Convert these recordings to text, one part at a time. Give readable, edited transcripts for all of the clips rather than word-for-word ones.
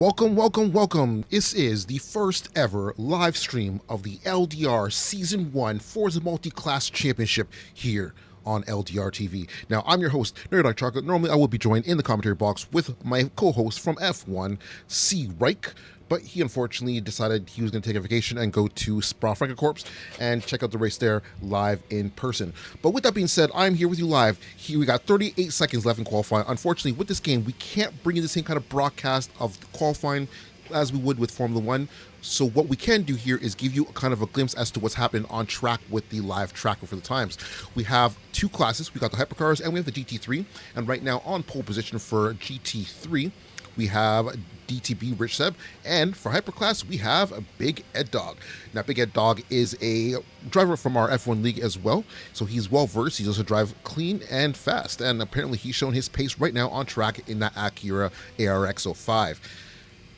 Welcome, welcome, welcome. This is the first ever live stream of the LDR Season 1 Forza Multi-Class Championship here on LDR TV. Now, I'm your host, Nerd Like Chocolate. Normally, I would be joined in the commentary box with my co-host from F1, C. Reich, but he unfortunately decided he was going to take a vacation and go to Spa-Francorchamps and check out the race there live in person. But with that being said, I'm here with you live. Here we got 38 seconds left in qualifying. Unfortunately, with this game, we can't bring you the same kind of broadcast of the qualifying as we would with Formula One. So what we can do here is give you a kind of a glimpse as to what's happened on track with the live tracker for the times. We have two classes. We got the hypercars and we have the GT3. And right now on pole position for GT3, we have DTB Rich Seb, and for Hyperclass, we have a Big Ed Dog. Now, Big Ed Dog is a driver from our F1 league as well, so he's well-versed. He does drive clean and fast, and apparently he's showing his pace right now on track in that Acura ARX-05.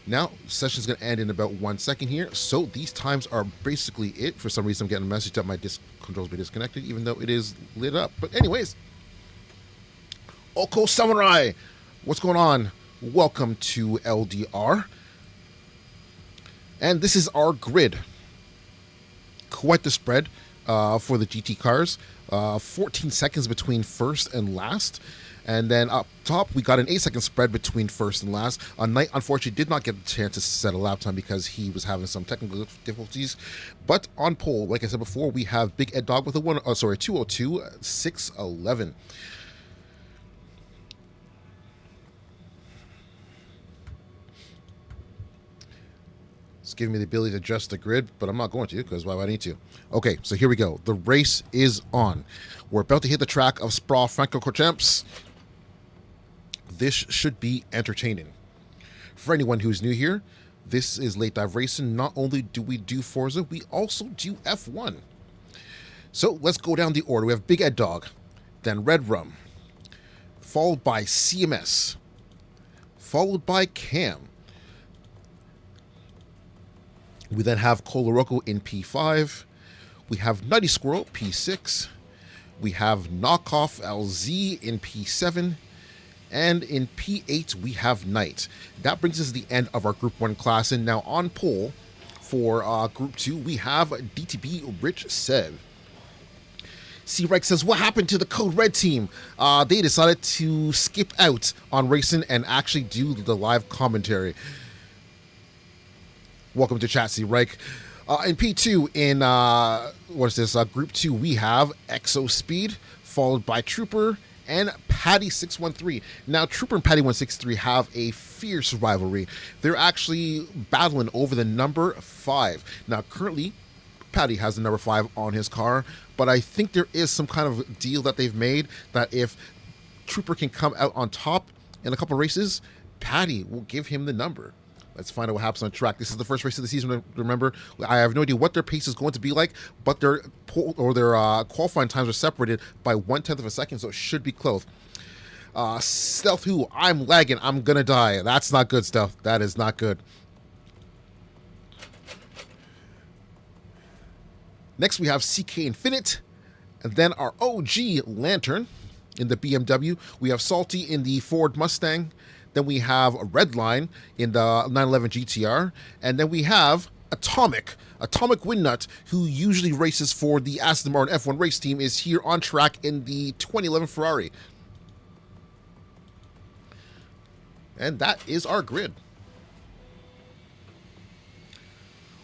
Now, the session's going to end in about 1 second here, so these times are basically it. For some reason, I'm getting a message that my controls be disconnected, even though it is lit up. But anyways, Oko Samurai, what's going on? Welcome to LDR, and this is our grid. Quite the spread for the GT cars. 14 seconds between first and last, and then up top we got an 8-second spread between first and last. Knight unfortunately did not get the chance to set a lap time because he was having some technical difficulties. But on pole, like I said before, we have Big Ed Dog with a 202.611. It's giving me the ability to adjust the grid, but I'm not going to because why would I need to? Okay, so here we go. The race is on. We're about to hit the track of Spa-Francorchamps. This should be entertaining. For anyone who's new here, this is Late Dive Racing. Not only do we do Forza, we also do F1. So let's go down the order. We have Big Ed Dog, then Red Rum, followed by CMS, followed by Cam. We then have Coloroko in P5. We have Nutty Squirrel, P6. We have Knockoff LZ in P7. And in P8, we have Knight. That brings us to the end of our Group 1 class. And now on pole for Group 2, we have DTB Rich Seb. C. Reich says, what happened to the Code Red team? They decided to skip out on racing and actually do the live commentary. Welcome to chat, C. Reich. In P2, in Group 2, we have Exo Speed, followed by Trooper and Patty 613. Now, Trooper and Patty 163 have a fierce rivalry. They're actually battling over the number 5. Now, currently, Patty has the number 5 on his car, but I think there is some kind of deal that they've made that if Trooper can come out on top in a couple races, Patty will give him the number. Let's find out what happens on track. This is the first race of the season. Remember, I have no idea what their pace is going to be like, but their qualifying times are separated by 1/10 of a second, so it should be close. Stealth Who, I'm lagging. I'm going to die. That's not good, Stealth. That is not good. Next, we have CK Infinite, and then our OG Lantern in the BMW. We have Salty in the Ford Mustang. Then we have a Redline in the 911 GTR. And then we have Atomic Windnut, who usually races for the Aston Martin F1 race team, is here on track in the 2011 Ferrari. And that is our grid.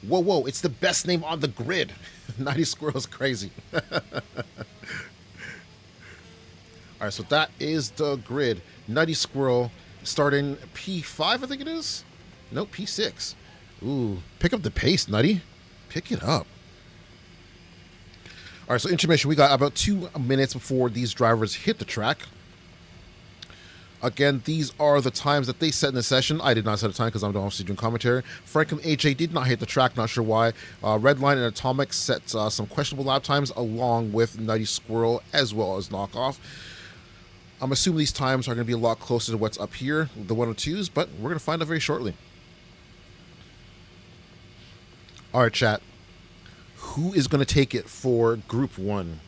Whoa, whoa, it's the best name on the grid. 90 Squirrel's crazy. All right, so that is the grid. Nutty Squirrel starting P5, I think it is. No, P6. Ooh, pick up the pace, Nutty. Pick it up. All right, so intermission. We got about 2 minutes before these drivers hit the track. Again, these are the times that they set in the session. I did not set a time because I'm obviously doing commentary. Franklin AJ did not hit the track, not sure why. Redline and Atomic set some questionable lap times along with Nutty Squirrel as well as Knockoff. I'm assuming these times are going to be a lot closer to what's up here, the 102s, but we're going to find out very shortly. All right, chat. Who is going to take it for Group 1?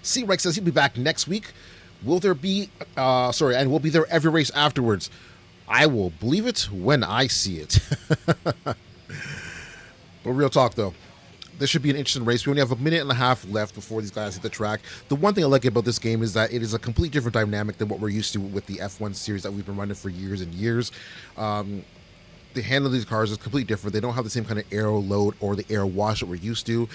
C-Rex says he'll be back next week. Will there be, and we'll be there every race afterwards. I will believe it when I see it. But real talk, though. This should be an interesting race. We only have a minute and a half left before these guys hit the track. The one thing I like about this game is that it is a completely different dynamic than what we're used to with the F1 series that we've been running for years and years. The handling of these cars is completely different. They don't have the same kind of aero load or the air wash that we're used to.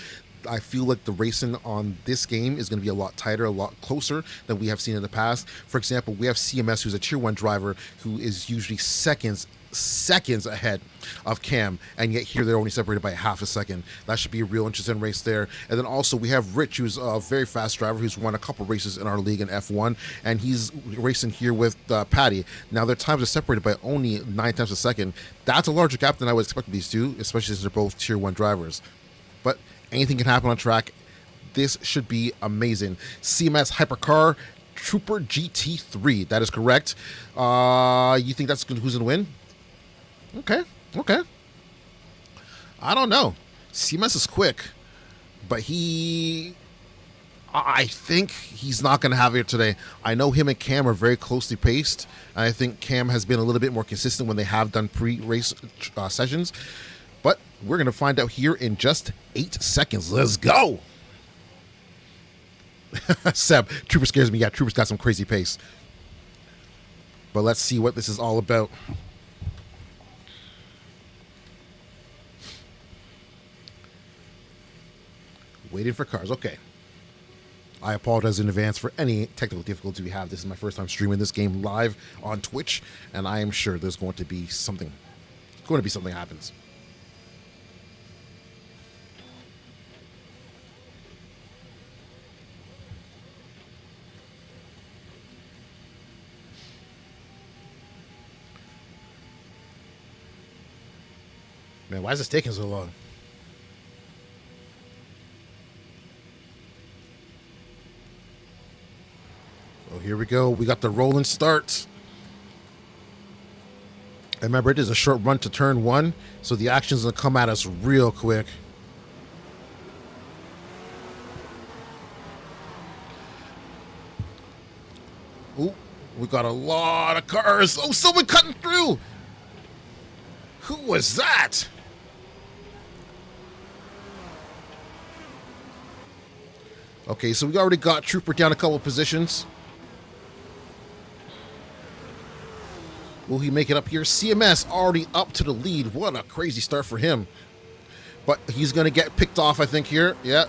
I feel like the racing on this game is going to be a lot tighter, a lot closer than we have seen in the past. For example, we have CMS, who's a Tier 1 driver, who is usually seconds ahead of Cam, and yet here they're only separated by half a second. That should be a real interesting race there. And then also we have Rich, who's a very fast driver, who's won a couple races in our league in F1, and he's racing here with Patty. Now their times are separated by only 9 tenths a second. That's a larger gap than I would expect these two, especially since they're both Tier 1 drivers. But anything can happen on track. This should be amazing. CMS Hypercar Trooper GT3. That is correct. You think that's who's going to win? Okay. I don't know. CMS is quick, but I think he's not going to have it today. I know him and Cam are very closely paced. I think Cam has been a little bit more consistent when they have done pre-race sessions. But we're going to find out here in just 8 seconds. Let's go. Seb, Trooper scares me. Yeah, Trooper's got some crazy pace. But let's see what this is all about. Waiting for cars. Okay. I apologize in advance for any technical difficulty we have. This is my first time streaming this game live on Twitch, and I am sure there's going to be something. Happens. Man, why is this taking so long? Oh, here we go. We got the rolling start. And remember, it is a short run to turn 1, so the action's going to come at us real quick. Ooh, we got a lot of cars. Oh, someone cutting through. Who was that? Okay, so we already got Trooper down a couple positions. Will he make it up here? CMS already up to the lead. What a crazy start for him. But he's going to get picked off, I think, here. Yeah.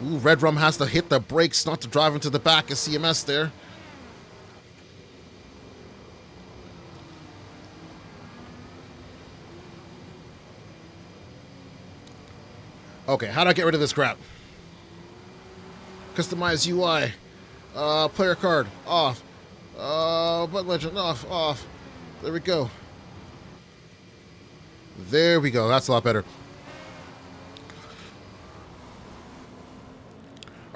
Ooh, Red Rum has to hit the brakes not to drive into the back of CMS there. Okay, how do I get rid of this crap? Customize UI. Player card. Off. Button legend. Off. There we go. There we go. That's a lot better.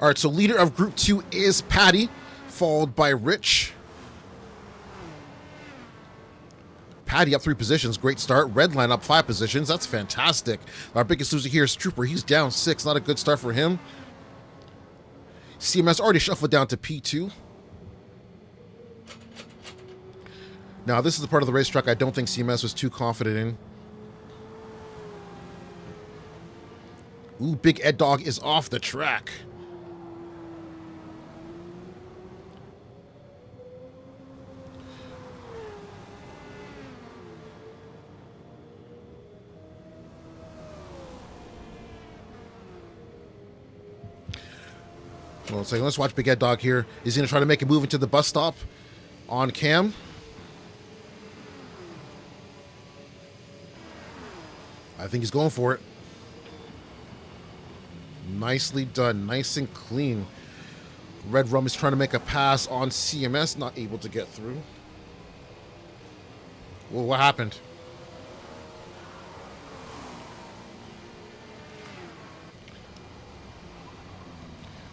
All right, so leader of Group 2 is Patty, followed by Rich. Patty up 3 positions. Great start. Redline up 5 positions. That's fantastic. Our biggest loser here is Trooper. He's down 6. Not a good start for him. CMS already shuffled down to P2. Now, this is the part of the racetrack I don't think CMS was too confident in. Ooh, Big Ed Dog is off the track. Well, let's watch Big Ed Dog here. He's going to try to make a move into the bus stop on Cam. I think he's going for it. Nicely done. Nice and clean. Red Rum is trying to make a pass on CMS. Not able to get through. Well, what happened?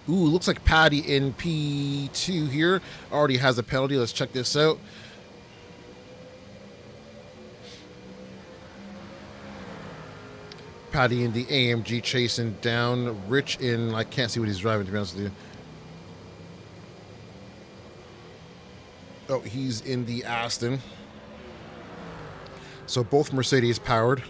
Ooh, looks like Patty in P2 here already has a penalty. Let's check this out. Patty in the AMG chasing down Rich in, I can't see what he's driving, to be honest with you. Oh, he's in the Aston. So both Mercedes powered.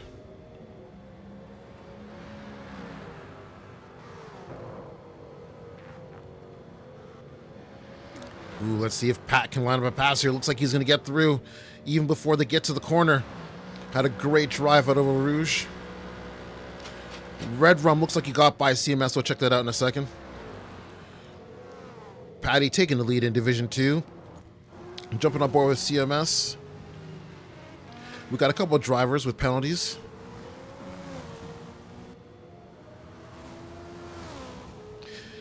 Ooh, let's see if Pat can line up a pass here. Looks like he's going to get through even before they get to the corner. Had a great drive out of Rouge. Red Rum looks like he got by CMS. We'll check that out in a second. Patty taking the lead in Division 2. Jumping on board with CMS. We got a couple of drivers with penalties.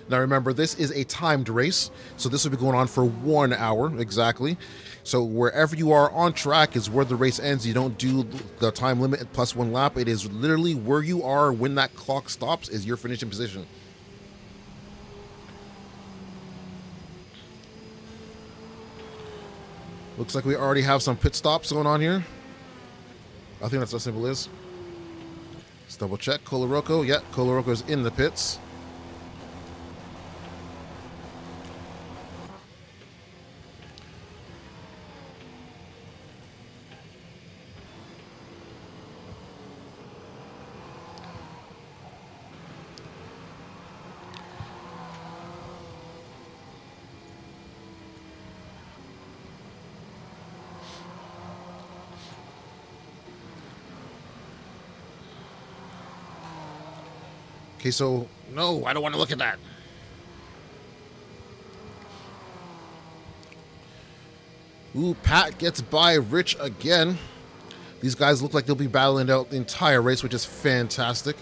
Now remember, this is a timed race, so this will be going on for 1 hour exactly. So wherever you are on track is where the race ends. You don't do the time limit plus 1 lap. It is literally where you are when that clock stops is your finishing position. Looks like we already have some pit stops going on here. I think that's how simple it is. Let's double check. Colorocco. Yeah, Colorocco is in the pits. Okay, so, no, I don't want to look at that. Ooh, Pat gets by Rich again. These guys look like they'll be battling out the entire race, which is fantastic.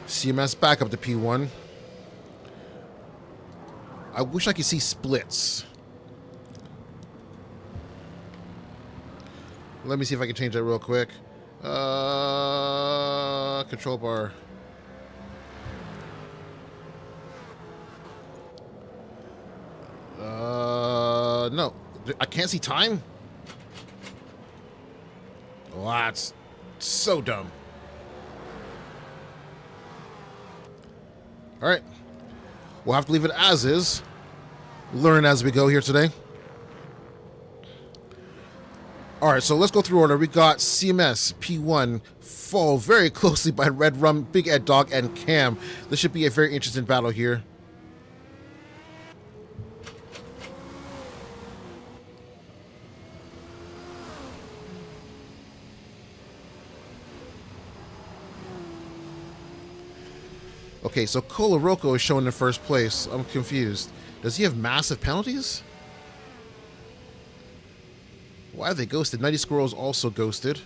CMS back up to P1. I wish I could see splits. Let me see if I can change that real quick. Control bar. No. I can't see time? Well, that's so dumb. Alright. We'll have to leave it as is. Learn as we go here today. Alright, so let's go through order. We got CMS, P1, followed very closely by Red Rum, Big Ed Dog, and Cam. This should be a very interesting battle here. Okay, so Colorocco is showing in first place. I'm confused. Does he have massive penalties? Why are they ghosted? Nighty Squirrel's also ghosted.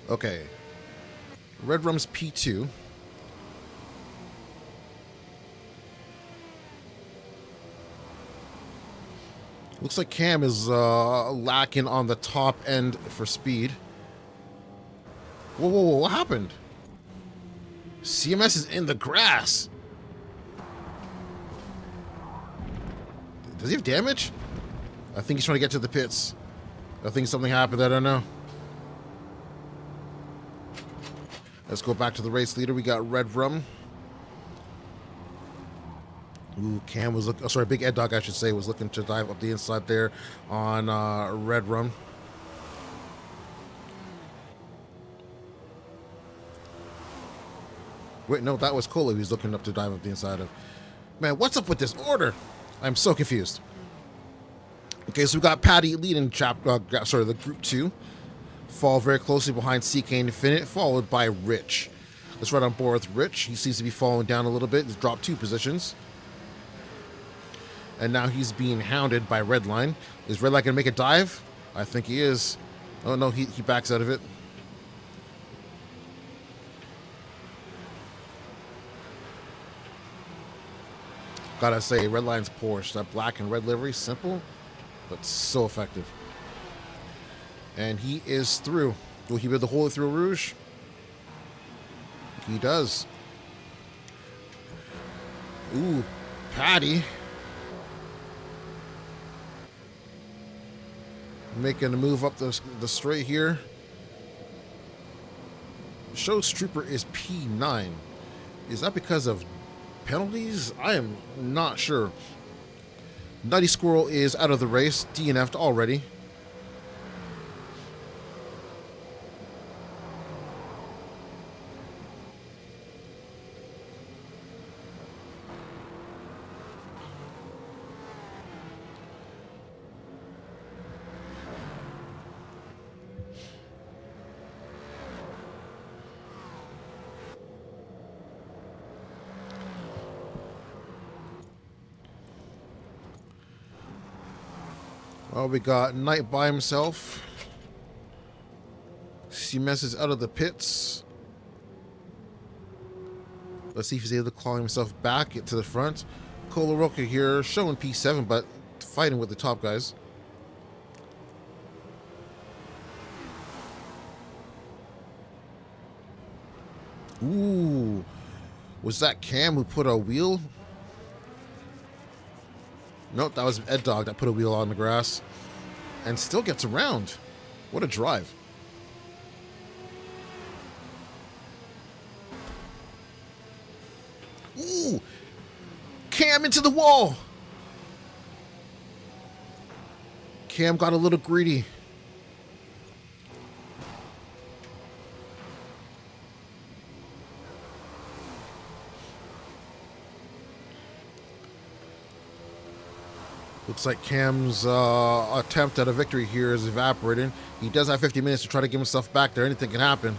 Okay. Red Rum's P2. Looks like Cam is lacking on the top end for speed. Whoa, whoa, whoa, what happened? CMS is in the grass. Does he have damage? I think he's trying to get to the pits. I think something happened, I don't know. Let's go back to the race leader. We got Red Rum. Ooh, Cam was looking. Oh, sorry, Big Ed Dog, I should say, was looking to dive up the inside there on Red Rum. Wait, no, that was Cola. He was looking up to dive up the inside of. Man, what's up with this order? I'm so confused. Okay, so we got Patty leading the group 2. Fall very closely behind CK Infinite, followed by Rich. Let's run on board with Rich. He seems to be falling down a little bit. He's dropped 2 positions. And now he's being hounded by Redline. Is Redline going to make a dive? I think he is. Oh, no, he backs out of it. Gotta say, Redline's Porsche. That black and red livery, simple, but so effective. And he is through. Will he be able to hold it through Rouge? He does. Ooh, Patty. Making a move up the straight here. Shows Trooper is P9. Is that because of penalties? I am not sure. Nutty Squirrel is out of the race. DNF'd already. Well, we got Knight by himself. Siemens is out of the pits. Let's see if he's able to claw himself back, get to the front. Koloroka here, showing P7, but fighting with the top guys. Ooh. Was that Cam who put a wheel? Nope, that was Ed Dog that put a wheel on the grass. And still gets around. What a drive. Ooh! Cam into the wall! Cam got a little greedy. Looks like Cam's attempt at a victory here is evaporating. He does have 50 minutes to try to get himself back there. Anything can happen.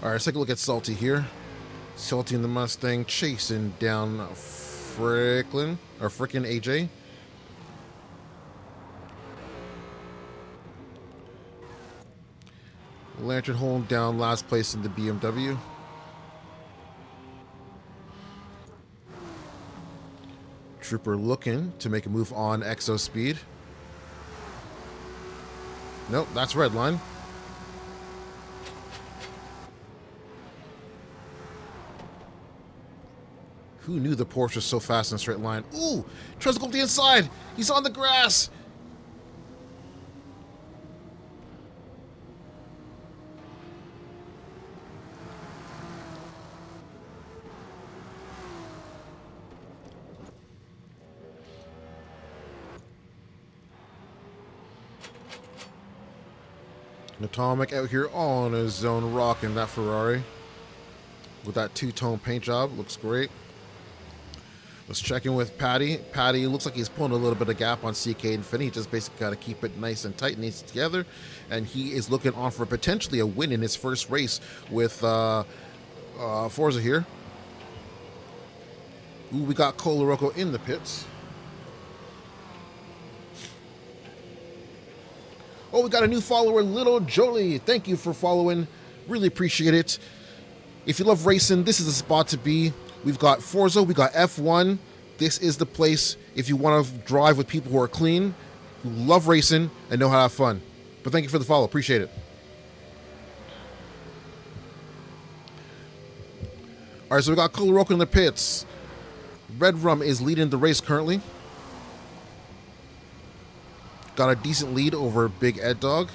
All right, let's take a look at Salty here. Salty and the Mustang chasing down frickin' AJ. Lantern holding down last place in the BMW. Trooper looking to make a move on Exo Speed. Nope, that's Redline. Who knew the Porsche was so fast in a straight line? Ooh! Tries to go to the inside! He's on the grass! Atomic out here on his own, rocking that Ferrari with that two-tone paint job. Looks great. Let's check in with Patty. Patty looks like he's pulling a little bit of gap on CK Infinity. Just basically got to keep it nice and tight and neat together. And he is looking on for potentially a win in his first race with Forza here. Ooh, we got Koloroka in the pits. Oh, we got a new follower, Little Jolie. Thank you for following. Really appreciate it. If you love racing, this is the spot to be. We've got Forza, we got F1. This is the place if you want to drive with people who are clean, who love racing, and know how to have fun. But thank you for the follow. Appreciate it. All right, so we got Koloroka in the pits. Red Rum is leading the race currently. Got a decent lead over Big Ed Dog.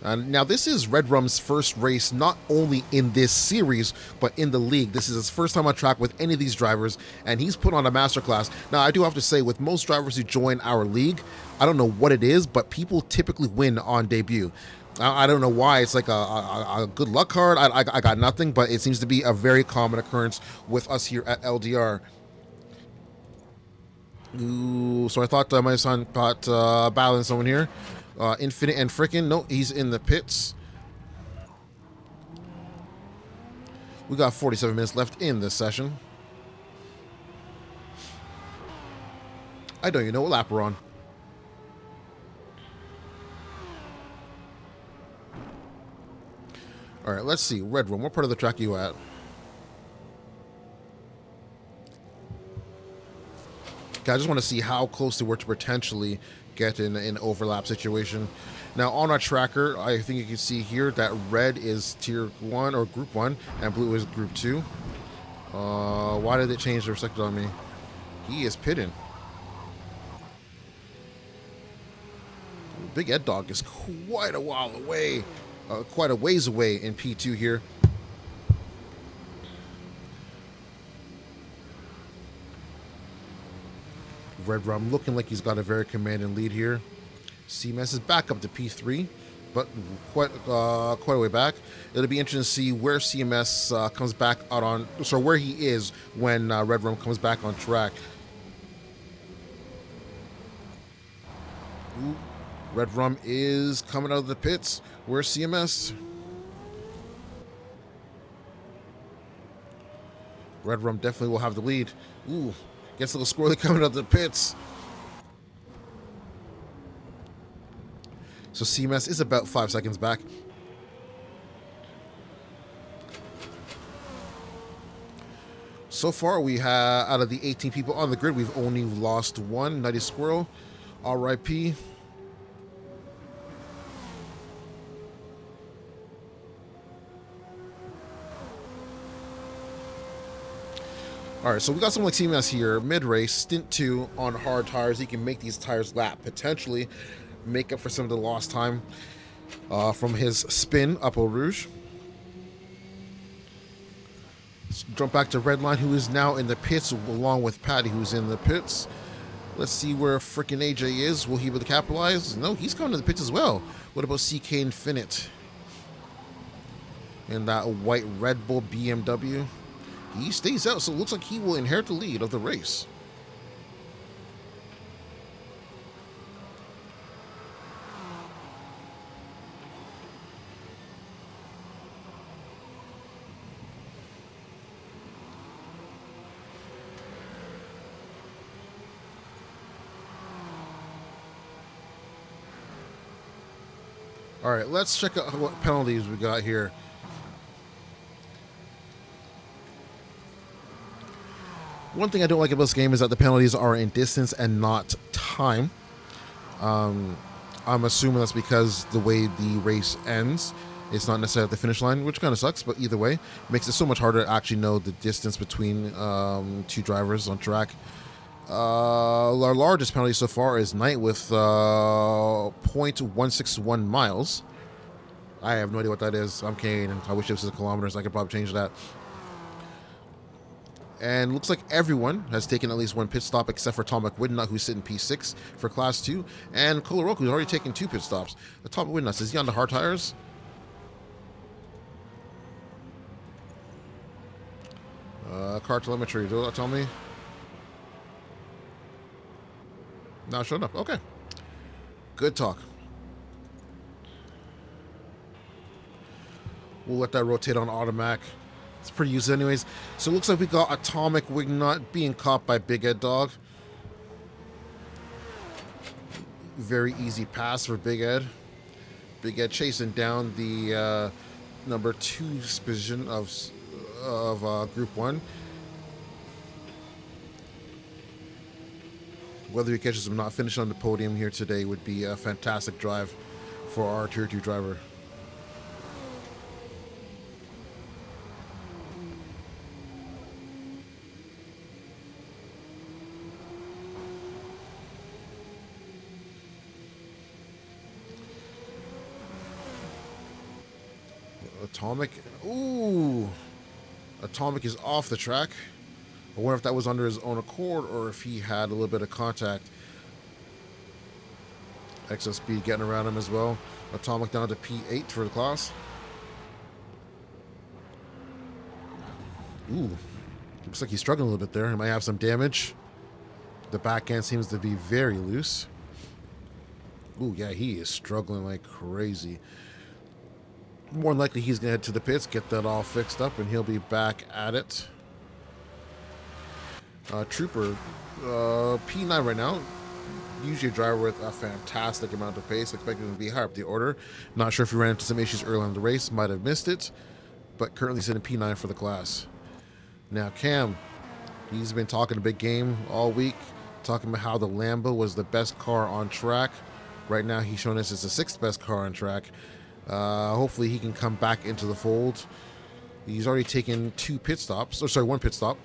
Now, this is Red Rum's first race, not only in this series, but in the league. This is his first time on track with any of these drivers, and he's put on a masterclass. Now, I do have to say, with most drivers who join our league, I don't know what it is, but people typically win on debut. I don't know why. It's like a good luck card. I got nothing, but it seems to be a very common occurrence with us here at LDR. Ooh, so I thought my son got battling someone here. Infinite and frickin'. No, he's in the pits. We got 47 minutes left in this session. I don't even know what lap we're on. All right, let's see. Red Room, what part of the track are you at? I just want to see how close they were to potentially get in an overlap situation. Now on our tracker, I think you can see here that red is tier 1 or group 1 and blue is group 2. Why did it change the perspective on me? He is pitting. Big Ed Dog is quite a while away, quite a ways away in P2 here. Red Rum looking like he's got a very commanding lead here. CMS is back up to P3, but quite a way back. It'll be interesting to see where CMS comes back out on, so where he is when Red Rum comes back on track. Ooh, Red Rum is coming out of the pits. Where's CMS? Red Rum definitely will have the lead. Ooh, gets a little squirrely coming out of the pits. So CMS is about 5 seconds back. So far, we have, out of the 18 people on the grid, we've only lost one, Nutty Squirrel. RIP. Alright, so we got someone like CMS here, mid-race, stint 2 on hard tires. He can make these tires lap, potentially make up for some of the lost time from his spin up Eau Rouge. Let's jump back to Redline, who is now in the pits, along with Patty, who's in the pits. Let's see where frickin' AJ is. Will he be able to capitalize? No, he's coming to the pits as well. What about CK Infinite? And that white Red Bull BMW. He stays out, so it looks like he will inherit the lead of the race. All right, let's check out what penalties we got here. One thing I don't like about this game is that the penalties are in distance and not time. I'm assuming that's because the way the race ends, it's not necessarily at the finish line, which kind of sucks, but either way, it makes it so much harder to actually know the distance between two drivers on track. Our largest penalty so far is Knight with 0.161 miles. I have no idea what that is. I'm Canadian. I wish it was in kilometers. I could probably change that. And looks like everyone has taken at least one pit stop except for Atomic Widnut, who's sitting P6 for Class 2, and Koloroku, who's already taken 2 pit stops. Atomic Widnut, is he on the hard tires? Car telemetry, does that tell me? Not showing up. Okay. Good talk. We'll let that rotate on automatic. It's pretty used anyways. So it looks like we got Atomic Wignut being caught by Big Ed Dog. Very easy pass for Big Ed. Big Ed chasing down the number 2 position of Group 1. Whether he catches him not finishing on the podium here today would be a fantastic drive for our Tier 2 driver. Atomic, ooh, Atomic is off the track. I wonder if that was under his own accord or if he had a little bit of contact. Excess speed getting around him as well. Atomic down to P8 for the class. Ooh, looks like he's struggling a little bit there. He might have some damage. The back end seems to be very loose. Ooh, yeah, he is struggling like crazy. More than likely he's going to head to the pits, get that all fixed up, and he'll be back at it. Trooper, P9 right now. Usually a driver with a fantastic amount of pace. Expecting him to be higher up the order. Not sure if he ran into some issues early in the race. Might have missed it. But currently sitting P9 for the class. Now Cam, he's been talking a big game all week. talking about how the Lambo was the best car on track. Right now, he's showing us it's the sixth best car on track. Hopefully, he can come back into the fold. He's already taken one pit stop.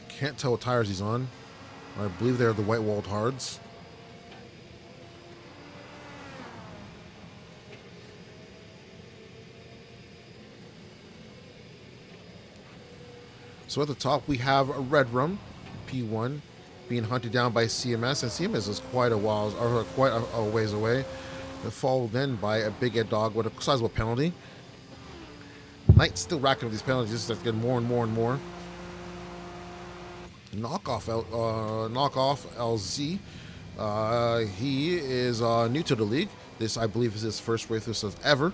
Can't tell what tires he's on. I believe they're the white-walled hards. So at the top, we have a Red Rum, P1, being hunted down by CMS, and CMS is quite a ways away. Followed then by a big Ed Dog with a sizable penalty. Knight's still racking up these penalties, that's getting more and more and more. Knockoff LZ. He is new to the league. This, I believe, is his first race ever.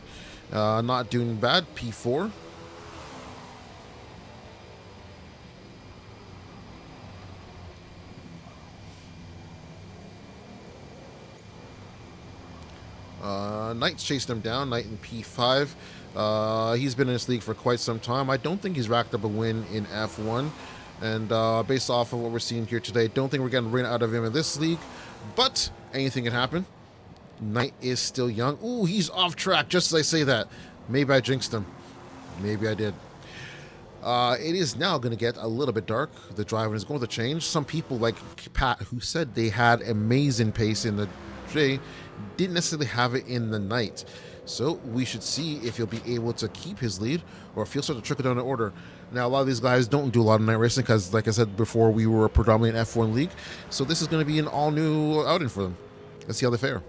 Not doing bad. P4. Knight's chased him down. Knight in P5. He's been in this league for quite some time. I don't think he's racked up a win in F1. And based off of what we're seeing here today, don't think we're getting rid out of him in this league. But anything can happen. Knight is still young. Ooh, he's off track just as I say that. Maybe I jinxed him. Maybe I did. It is now going to get a little bit dark. The driving is going to change. Some people like Pat, who said they had amazing pace in the day, didn't necessarily have it in the night. So we should see if he'll be able to keep his lead or if he'll start to trickle down the order. Now, a lot of these guys don't do a lot of night racing because, like I said before, we were a predominant F1 league. So this is going to be an all-new outing for them. Let's see how they fare.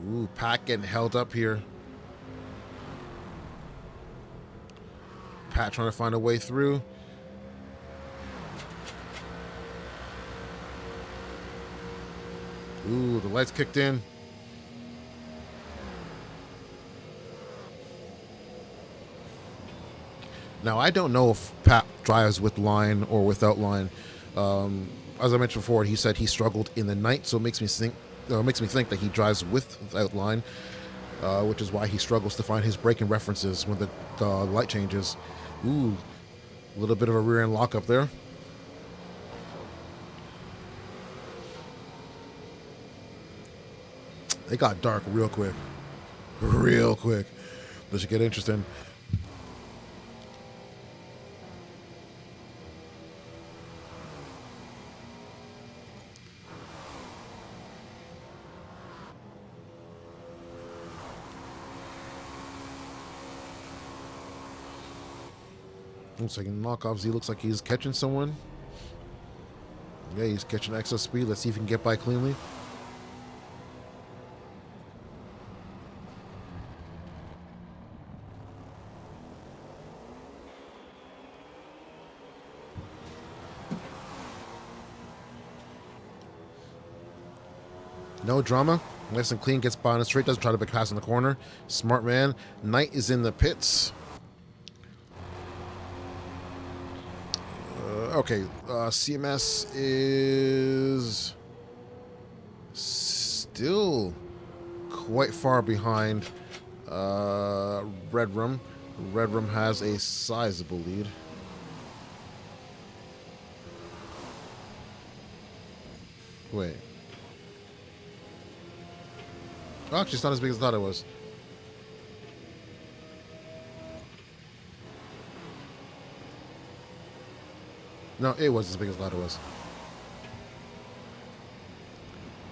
Ooh, Pat getting held up here. Pat trying to find a way through. Ooh, the lights kicked in. Now, I don't know if Pat drives with line or without line. As I mentioned before, he said he struggled in the night, so it makes me think that he drives without line, which is why he struggles to find his braking references when the light changes. Ooh, a little bit of a rear end lock up there. It got dark real quick. Real quick. Let's get interesting. Looks like knockoffs. He looks like he's catching someone. Yeah, he's catching excess speed. Let's see if he can get by cleanly. No drama. Nice and clean. Gets by on the straight. Doesn't try to back pass in the corner. Smart man. Knight is in the pits. Okay. CMS is still quite far behind Red Rum. Red Rum has a sizable lead. Wait. Oh, actually, it's not as big as I thought it was. No, it was as big as I thought it was.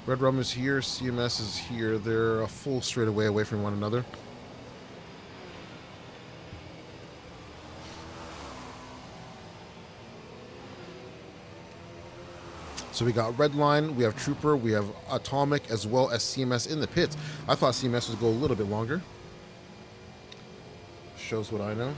Red Rum is here. CMS is here. They're a full straightaway away from one another. So we got Red Line, we have Trooper, we have Atomic, as well as CMS in the pits. I thought CMS would go a little bit longer. Shows what I know.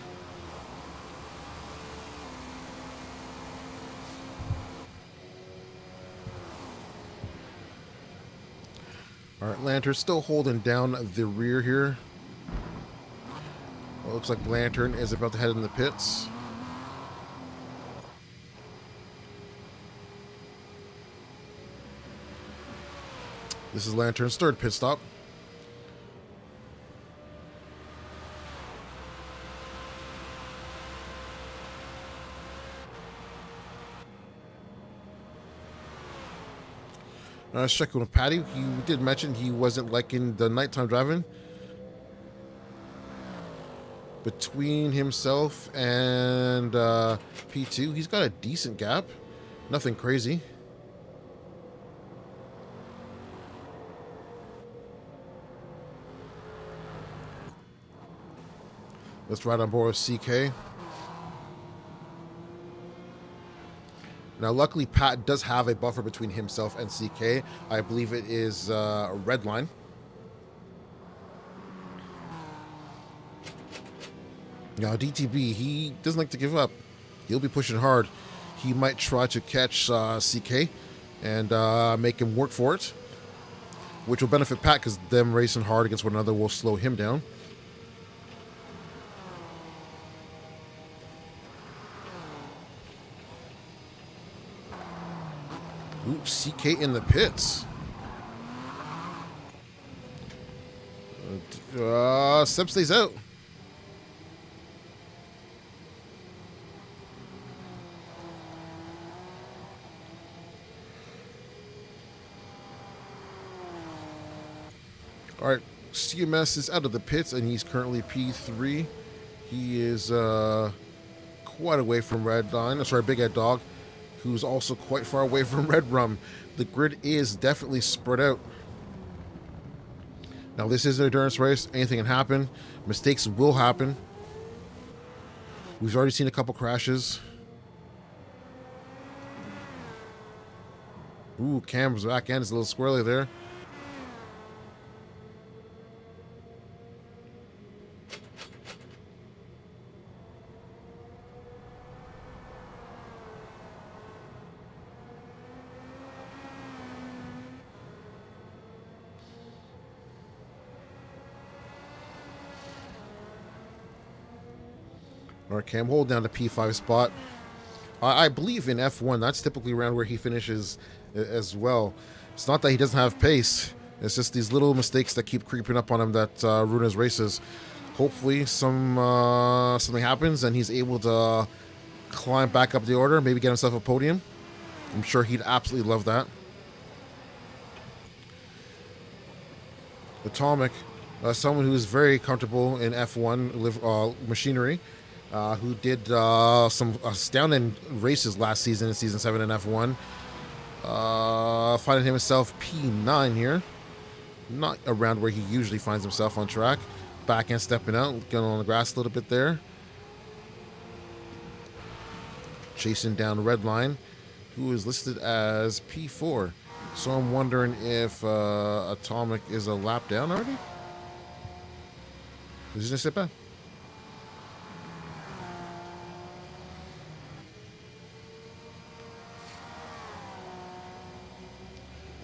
All right, Lantern still holding down the rear here. Well, looks like Lantern is about to head in the pits. This is Lantern's third pit stop. Let's check in with Patty. He did mention he wasn't liking the nighttime driving. Between himself and P2, he's got a decent gap. Nothing crazy. Let's ride on board with CK. Now, luckily, Pat does have a buffer between himself and CK. I believe it is a red line. Now, DTB, he doesn't like to give up. He'll be pushing hard. He might try to catch CK and make him work for it, which will benefit Pat because them racing hard against one another will slow him down. Ooh, CK in the pits. Seb stays out. All right, CMS is out of the pits, and he's currently P3. He is quite away from Red Line. Sorry, Big Ed Dog, who's also quite far away from Red Rum. The grid is definitely spread out. Now, this is an endurance race. Anything can happen. Mistakes will happen. We've already seen a couple crashes. Ooh, Cam's back end is a little squirrely there. All right, Cam, hold down the P5 spot. I believe in F1, that's typically around where he finishes as well. It's not that he doesn't have pace. It's just these little mistakes that keep creeping up on him that ruin his races. Hopefully something happens and he's able to climb back up the order, maybe get himself a podium. I'm sure he'd absolutely love that. Atomic, someone who is very comfortable in F1 machinery, who did some astounding races last season in Season 7 in F1. Finding himself P9 here. Not around where he usually finds himself on track. Back end stepping out, getting on the grass a little bit there. Chasing down the red line, who is listed as P4. So I'm wondering if Atomic is a lap down already? Is he gonna sit back?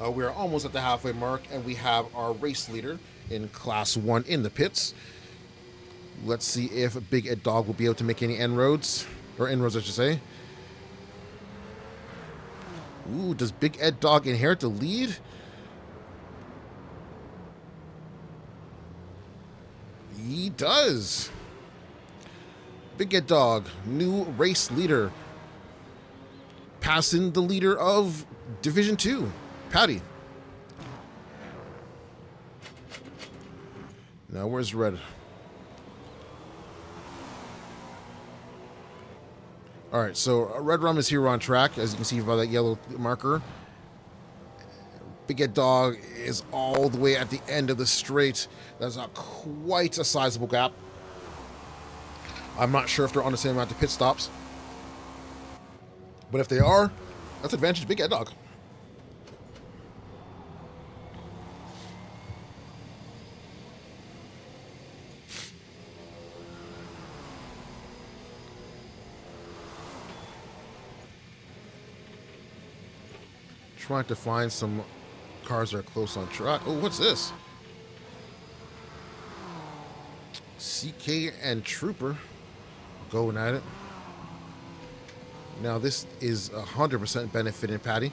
We are almost at the halfway mark, and we have our race leader in Class 1 in the pits. Let's see if Big Ed Dog will be able to make any inroads. Or inroads, I should say. Ooh, does Big Ed Dog inherit the lead? He does. Big Ed Dog, new race leader. Passing the leader of Division 2. Patty. Now, where's Red? All right, so Red Rum is here on track, as you can see by that yellow marker. Big Ed Dog is all the way at the end of the straight. That's quite a sizable gap. I'm not sure if they're on the same amount of pit stops. But if they are, that's advantage to Big Ed Dog. Trying to find some cars that are close on track. Oh, what's this? CK and Trooper going at it. Now, this is 100% benefiting Patty.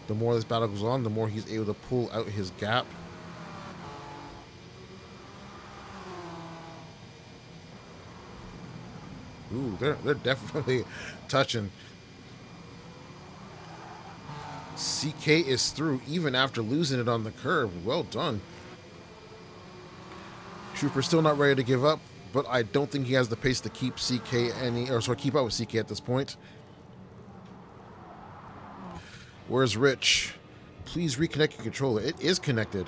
The more this battle goes on, the more he's able to pull out his gap. Ooh, they're definitely touching. CK is through even after losing it on the curb. Well done. Trooper still not ready to give up, but I don't think he has the pace to keep keep up with CK at this point. Where's Rich? Please reconnect your controller. It is connected.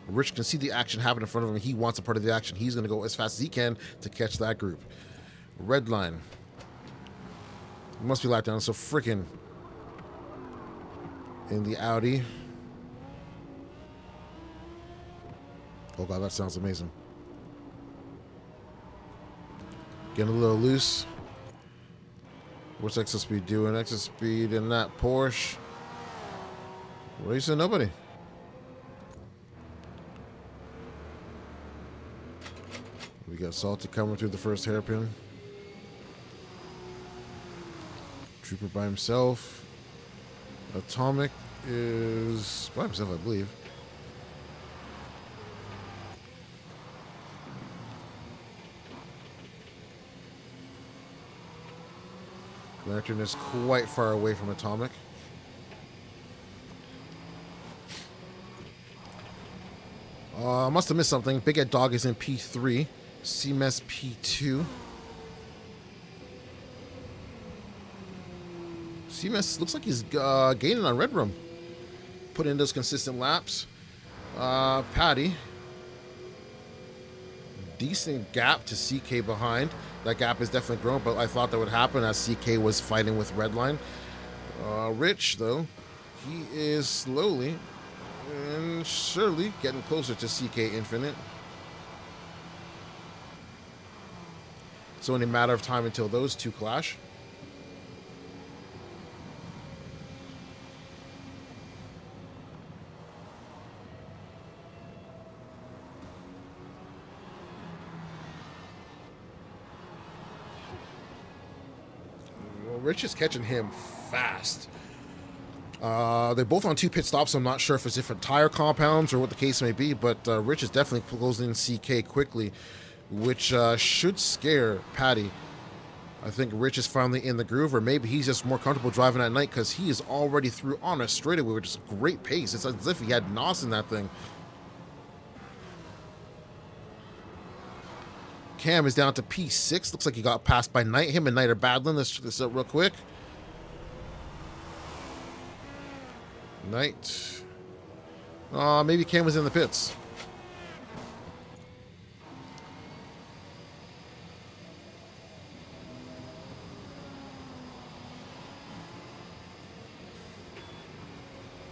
Rich can see the action happen in front of him. He wants a part of the action. He's going to go as fast as he can to catch that group. Red line. It must be lap down. So freaking in the Audi. Oh god, that sounds amazing. Getting a little loose. What's exit speed doing? Exit speed in that Porsche. What do you say? Nobody. We got Salty coming through the first hairpin. Trooper by himself. Atomic is by himself, I believe. Lantern is quite far away from Atomic. I must have missed something. Big Ed Dog is in P3. CMS P2. CMS looks like he's gaining on Red Room. Put in those consistent laps. Patty. Decent gap to CK behind. That gap is definitely grown, but I thought that would happen as CK was fighting with Redline. Rich, though, he is slowly and surely getting closer to CK Infinite. It's only a matter of time until those two clash. Rich is catching him fast. They're both on 2 pit stops, so I'm not sure if it's different tire compounds or what the case may be, but Rich is definitely closing in CK quickly, which should scare Patty. I think Rich is finally in the groove, or maybe he's just more comfortable driving at night because he is already through on a straightaway, which is a great pace. It's as if he had NOS in that thing. Cam is down to P6. Looks like he got passed by Knight. Him and Knight are battling. Let's check this out real quick. Knight. Maybe Cam was in the pits.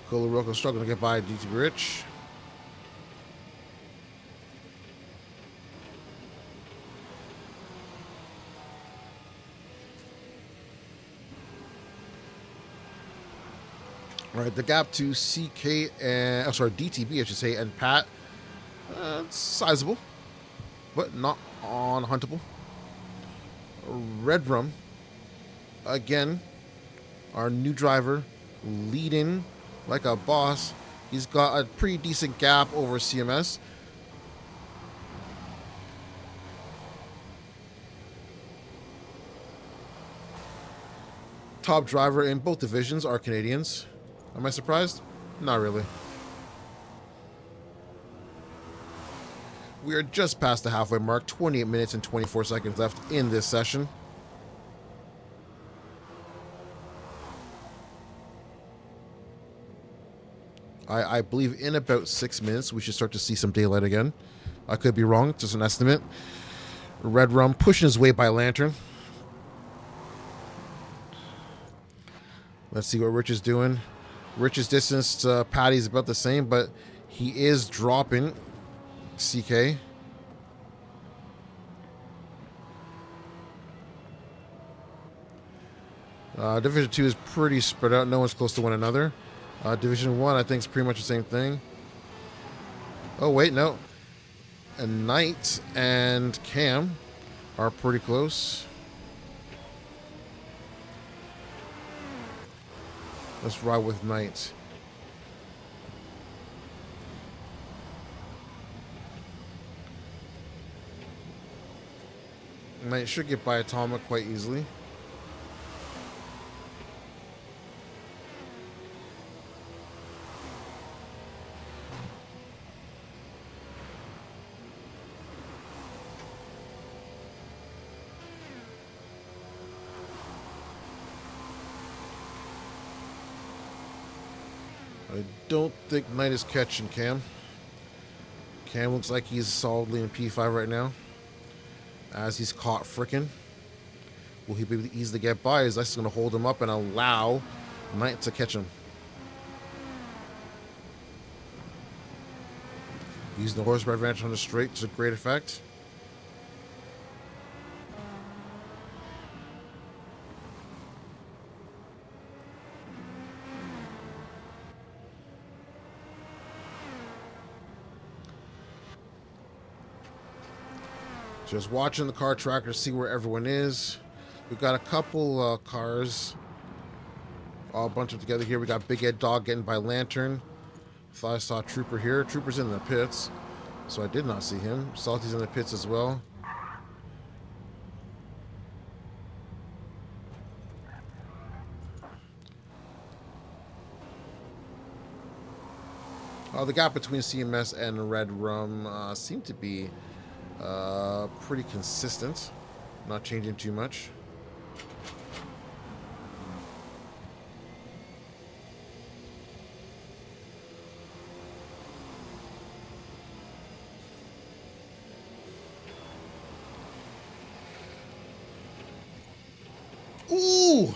Colorado struggling to get by DT Rich. All right, the gap to CK and DTB, I should say, and Pat, it's sizable, but not unhuntable. Red Rum, again, our new driver, leading like a boss. He's got a pretty decent gap over CMS. Top driver in both divisions are Canadians. Am I surprised? Not really. We are just past the halfway mark. 28 minutes and 24 seconds left in this session. I believe in about 6 minutes we should start to see some daylight again. I could be wrong, just an estimate. Red Rum pushing his way by Lantern. Let's see what Rich is doing. Rich's distance to Patty's about the same, but he is dropping CK. Division 2 is pretty spread out. No one's close to one another. Division 1, I think, is pretty much the same thing. Oh, wait, no. And Knight and Cam are pretty close. Let's ride with Knight. Knight should get by Atomic quite easily. I don't think Knight is catching Cam. Cam looks like he's solidly in P5 right now, as he's caught frickin'. Will he be able to easily get by? Is that's going to hold him up and allow Knight to catch him? Using the horsepower advantage on the straight to great effect. Just watching the car tracker to see where everyone is. We've got a couple cars all bunched up together here. We got Big Ed Dog getting by Lantern. Thought I saw Trooper here. Trooper's in the pits, so I did not see him. Salty's in the pits as well. The gap between CMS and Red Rum seemed to be pretty consistent, not changing too much. Ooh!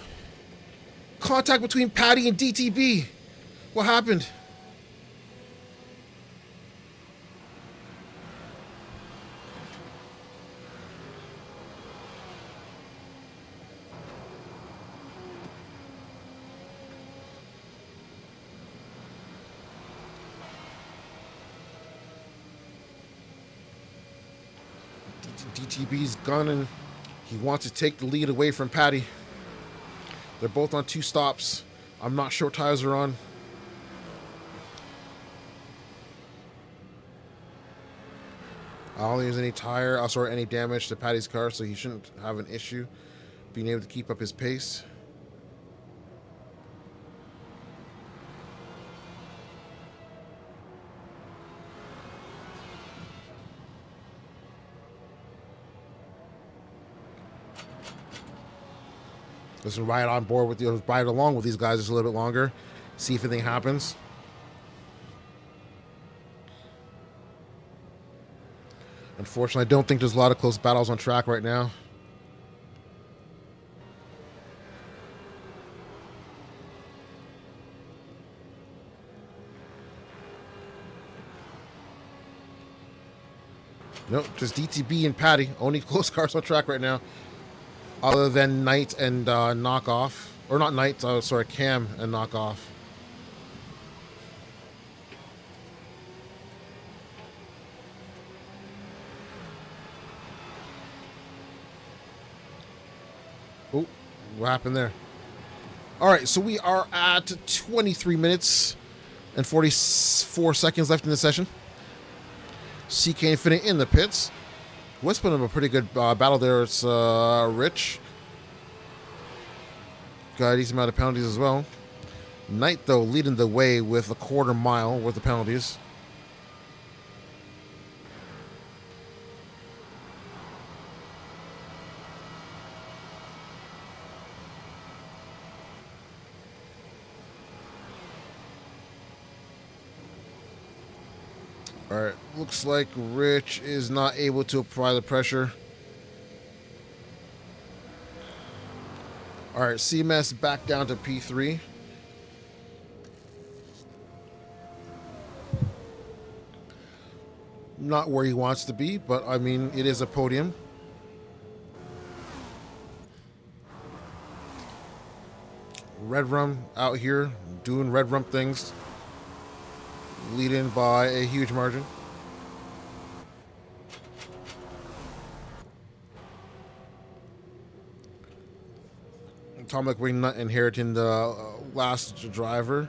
Contact between Patty and DTB. What happened? DTB's gunning. He wants to take the lead away from Patty. They're both on 2 stops. I'm not sure what tires are on. I don't think there's any tire, or any damage to Patty's car, so he shouldn't have an issue being able to keep up his pace. Just ride on board with you, ride along with these guys just a little bit longer, see if anything happens. Unfortunately, I don't think there's a lot of close battles on track right now. Nope, just DTB and Patty. Only close cars on track right now. Other than Knight and Knockoff. Or not Knight, sorry, Cam and Knockoff. Oh, what happened there? Alright, so we are at 23 minutes and 44 seconds left in the session. CK Infinite in the pits. What's been a pretty good battle there. It's Rich. Got a decent amount of penalties as well. Knight, though, leading the way with a quarter mile worth of penalties. Alright, looks like Rich is not able to apply the pressure. Alright, CMS back down to P3. Not where he wants to be, but I mean, it is a podium. Red Rum out here doing Red Rum things. Leading by a huge margin. Atomic Wingnut inheriting the last driver.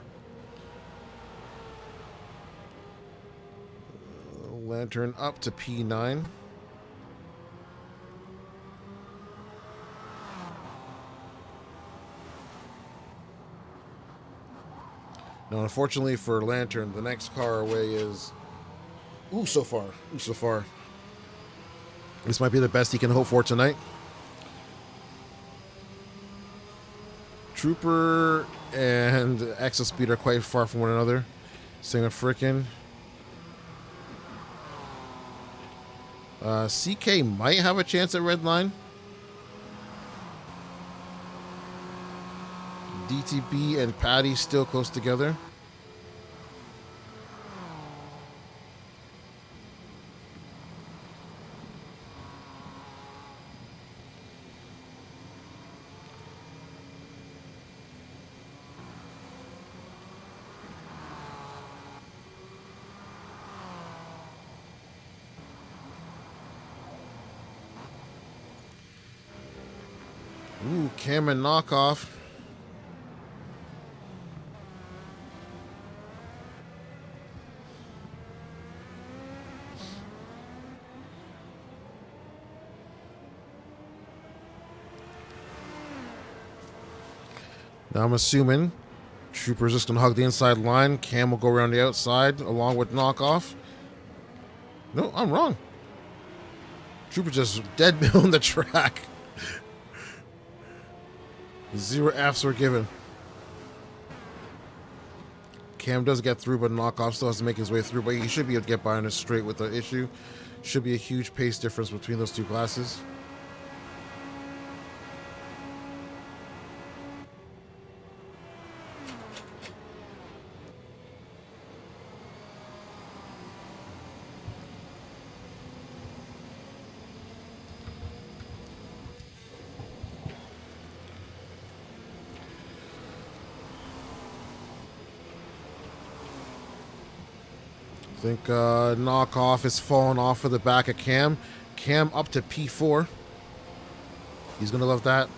Lantern up to P9. Now, unfortunately for Lantern, the next car away is... Ooh, so far. Ooh, so far. This might be the best he can hope for tonight. Trooper and Exo Speed are quite far from one another. Same with frickin'. CK might have a chance at red line. DTB and Patty still close together. Ooh, Cam and knockoff. Now I'm assuming Trooper's just going to hug the inside line. Cam will go around the outside along with knockoff. No, I'm wrong. Trooper just dead on the track. 0 Fs were given. Cam does get through, but knockoff still has to make his way through. But he should be able to get by on a straight with the issue. Should be a huge pace difference between those two classes. I think knockoff is falling off of the back of Cam. Cam up to P4. He's going to love that.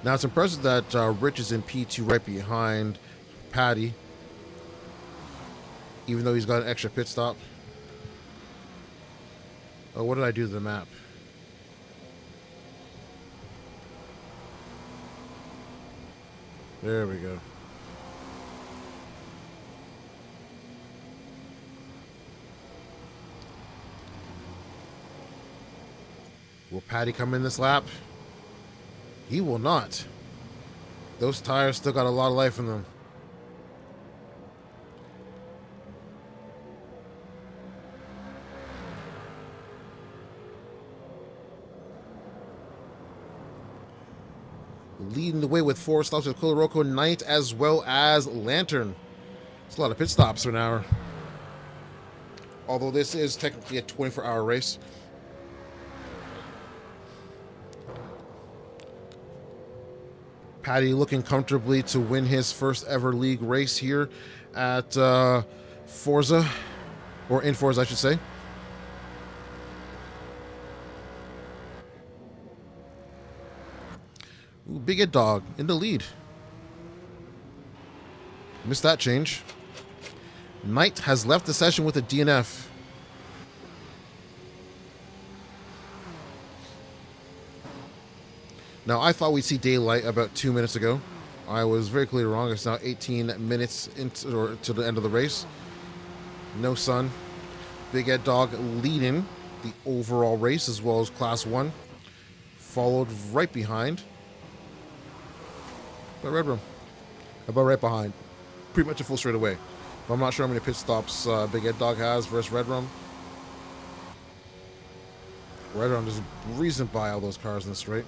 Now it's impressive that Rich is in P2 right behind Patty, even though he's got an extra pit stop. Oh, what did I do to the map? There we go. Will Patty come in this lap? He will not. Those tires still got a lot of life in them. Leading the way with 4 stops with Koloroko Knight as well as Lantern. It's a lot of pit stops for an hour. Although this is technically a 24-hour race. Patty looking comfortably to win his first ever league race here at Forza, or in Forza, I should say. Ooh, Big Ed Dog in the lead. Missed that change. Knight has left the session with a DNF. Now, I thought we'd see daylight about 2 minutes ago. I was very clearly wrong. It's now 18 minutes to the end of the race. No sun. Big Ed Dog leading the overall race as well as Class 1. Followed right behind by Red Room. About right behind. Pretty much a full straight away. But I'm not sure how many pit stops Big Ed Dog has versus Red Room. Red Room just breezing by all those cars in the straight.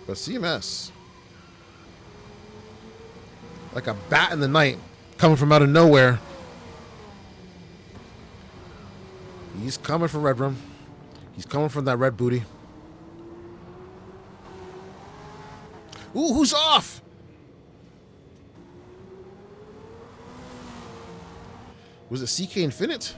But CMS, like a bat in the night, coming from out of nowhere. He's coming from Red Room. He's coming from that red booty. Ooh, who's off? Was it CK Infinite?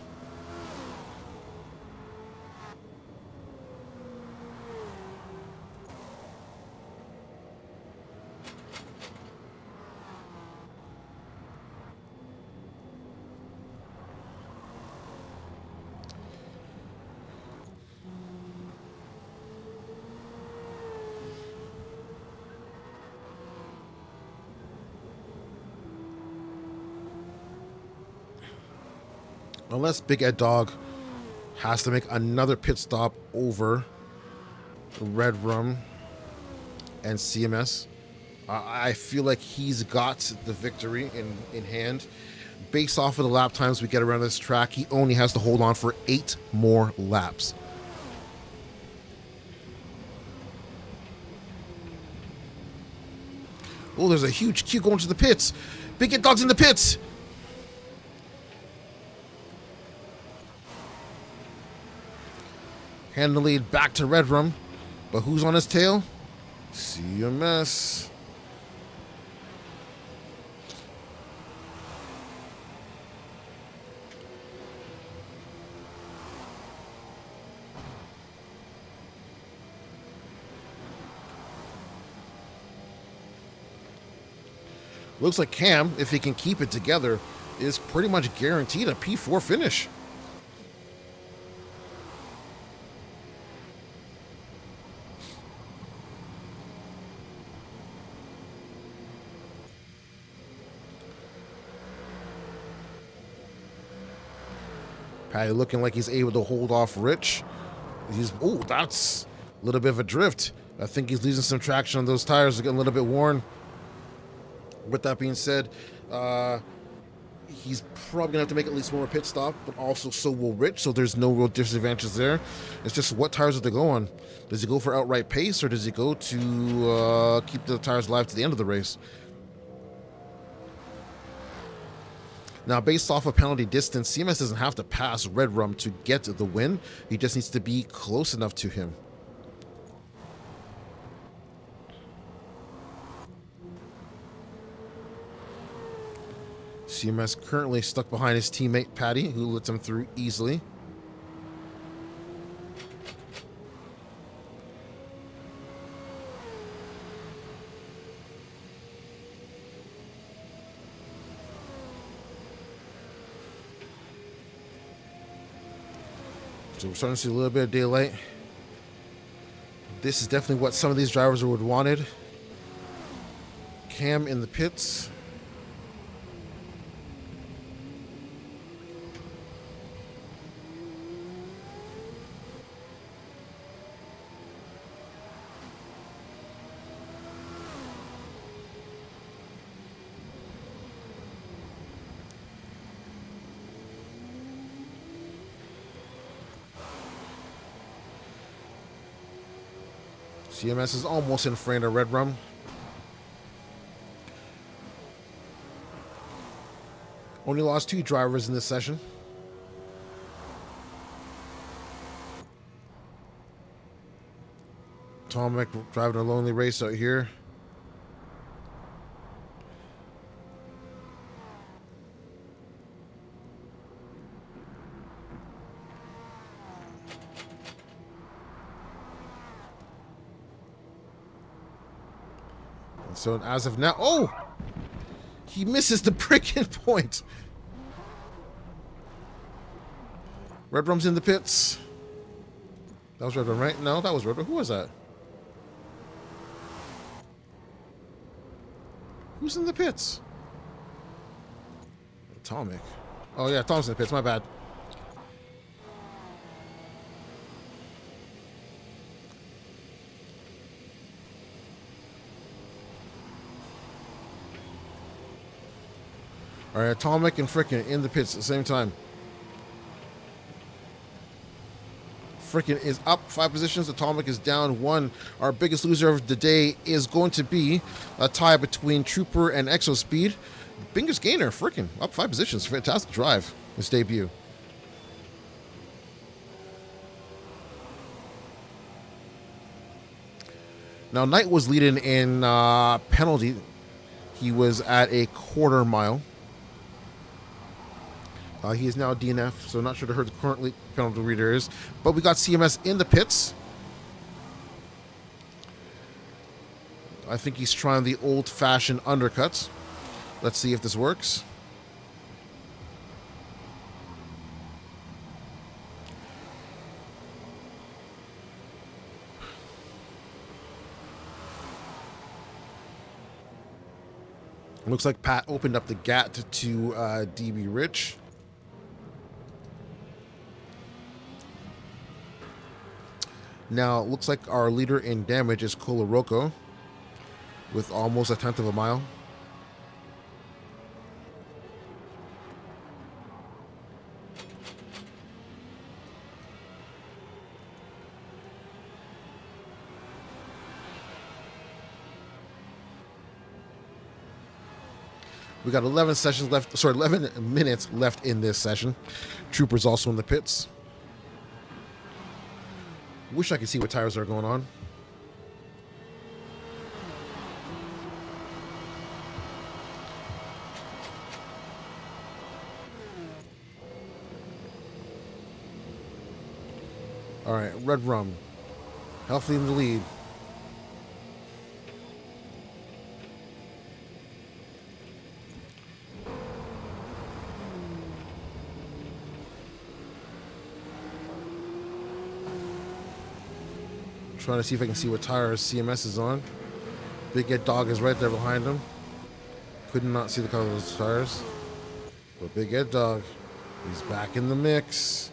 Unless Big Ed Dog has to make another pit stop over Red Rum and CMS. I feel like he's got the victory in hand. Based off of the lap times we get around this track, he only has to hold on for 8 more laps. Oh, there's a huge queue going to the pits. Big Ed Dog's in the pits. Hand the lead back to Red Rum. But who's on his tail? CMS. Looks like Cam, if he can keep it together, is pretty much guaranteed a P4 finish. Patty looking like he's able to hold off Rich. Oh, that's a little bit of a drift. I think he's losing some traction on those tires. They're getting a little bit worn. With that being said, he's probably gonna have to make at least one more pit stop, but also so will Rich, so there's no real disadvantages there. It's just what tires does they go on? Does he go for outright pace, or does he go to keep the tires alive to the end of the race? Now, based off of penalty distance, CMS doesn't have to pass Red Rum to get the win. He just needs to be close enough to him. CMS currently stuck behind his teammate Patty, who lets him through easily. So we're starting to see a little bit of daylight. This is definitely what some of these drivers would have wanted. Cam in the pits. CMS is almost in front of Red Rum. Only lost 2 drivers in this session. Tomek driving a lonely race out here. So as of now, oh, he misses the break-in point. Red Rum's in the pits. That was Red Rum, right? No, that was Red Rum. Who was that? Who's in the pits? Atomic. Oh yeah, Tom's in the pits. My bad. All right, Atomic and Frickin' in the pits at the same time. Frickin' is up 5 positions. Atomic is down 1. Our biggest loser of the day is going to be a tie between Trooper and Exospeed. Biggest gainer, Frickin' up 5 positions. Fantastic drive, his debut. Now, Knight was leading in penalty. He was at a quarter mile. He is now a DNF, so not sure to who the currently penalty reader is. But we got CMS in the pits. I think he's trying the old-fashioned undercuts. Let's see if this works. Looks like Pat opened up the gap to DB Rich. Now, it looks like our leader in damage is Koloroko with almost a tenth of a mile. We got 11 sessions left. Sorry, 11 minutes left in this session. Trooper's also in the pits. Wish I could see what tires are going on. All right, Red Rum, healthy in the lead. Trying to see if I can see what tires CMS is on. Big Ed Dog is right there behind him. Could not see the color of those tires. But Big Ed Dog, he's back in the mix.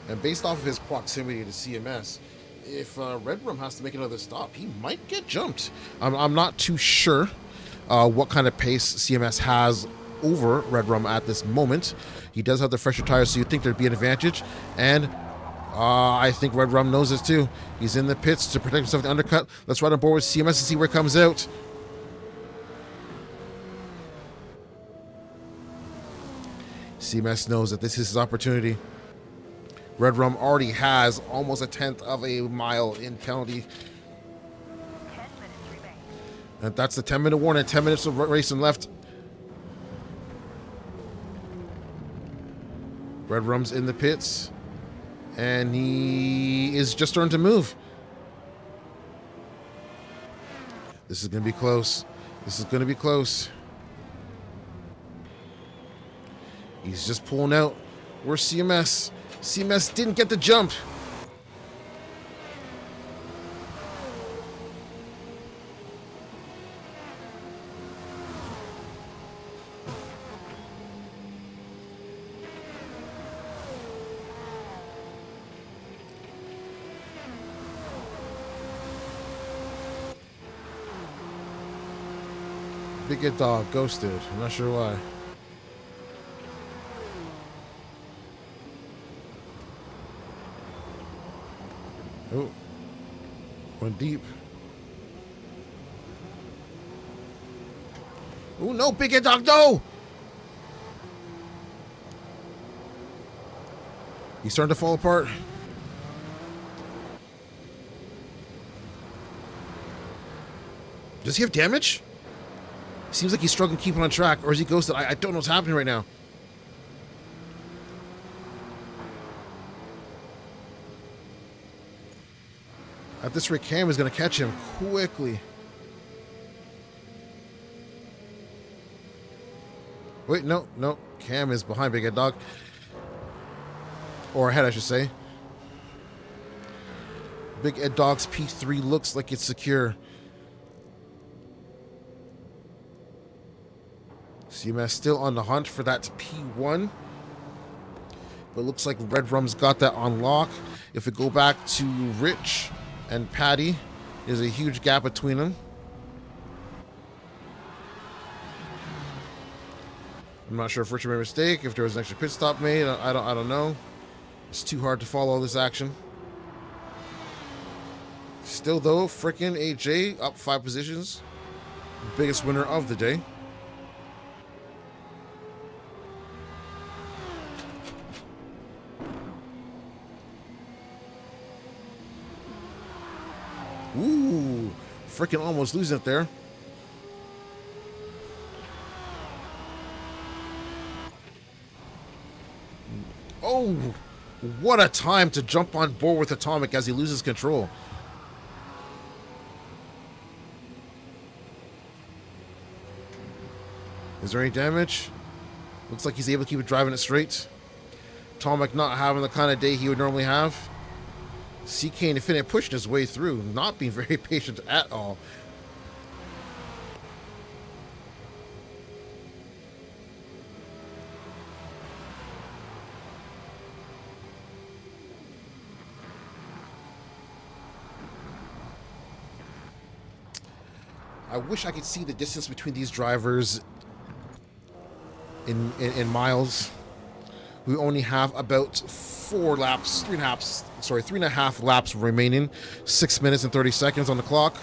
And based off of his proximity to CMS, if Red Rum has to make another stop, he might get jumped. I'm not too sure what kind of pace CMS has over Red Rum at this moment. He does have the fresher tires, so you'd think there'd be an advantage. And I think Red Rum knows this too. He's in the pits to protect himself from the undercut. Let's ride on board with CMS and see where it comes out. CMS knows that this is his opportunity. Red Rum already has almost a tenth of a mile in penalty. 10 minutes remain. And that's the 10-minute warning. 10 minutes of racing left. Red Rum's in the pits. And he is just starting to move. This is going to be close. This is going to be close. He's just pulling out. Where's CMS? CMS didn't get the jump. Big Dog ghosted. I'm not sure why. Oh, went deep. Oh no, Big Dog, no! He's starting to fall apart. Does he have damage? Seems like he's struggling keeping on track, or is he ghosted? I don't know what's happening right now. At this rate, Cam is going to catch him quickly. Wait, no. Cam is behind Big Ed Dog. Or ahead, I should say. Big Ed Dog's P3 looks like it's secure. CMS still on the hunt for that P1. But it looks like Red Rum's got that on lock. If we go back to Rich and Patty, there's a huge gap between them. I'm not sure if Rich made a mistake, if there was an extra pit stop made. I don't know. It's too hard to follow this action. Still though, frickin' AJ up 5 positions. Biggest winner of the day. Ooh, freaking almost losing it there. Oh, what a time to jump on board with Atomic as he loses control. Is there any damage? Looks like he's able to keep it driving it straight. Atomic not having the kind of day he would normally have. CK and Infinite pushing his way through, not being very patient at all. I wish I could see the distance between these drivers in miles. We only have about 3.5 laps remaining. 6 minutes and 30 seconds on the clock.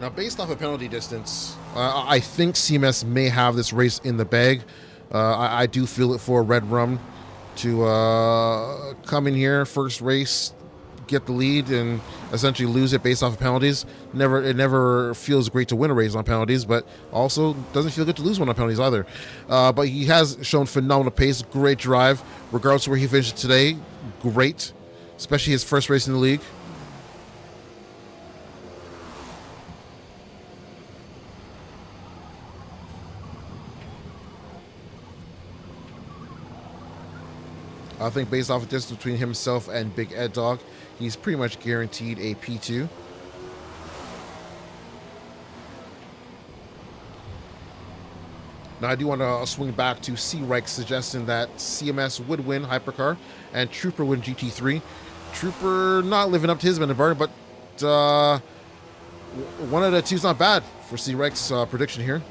Now, based off of penalty distance, I think CMS may have this race in the bag. I do feel it for Red Rum to come in here, first race, get the lead, and essentially lose it based off of penalties. It never feels great to win a race on penalties, but also doesn't feel good to lose one on penalties either. But he has shown phenomenal pace, great drive, regardless of where he finished today. Great, especially his first race in the league. I think based off of this between himself and Big Ed Dog, he's pretty much guaranteed a P2. Now I do want to swing back to C-Reich suggesting that CMS would win Hypercar and Trooper win GT3. Trooper not living up to his end of the bargain, but one of the two is not bad for C-Reich's prediction here.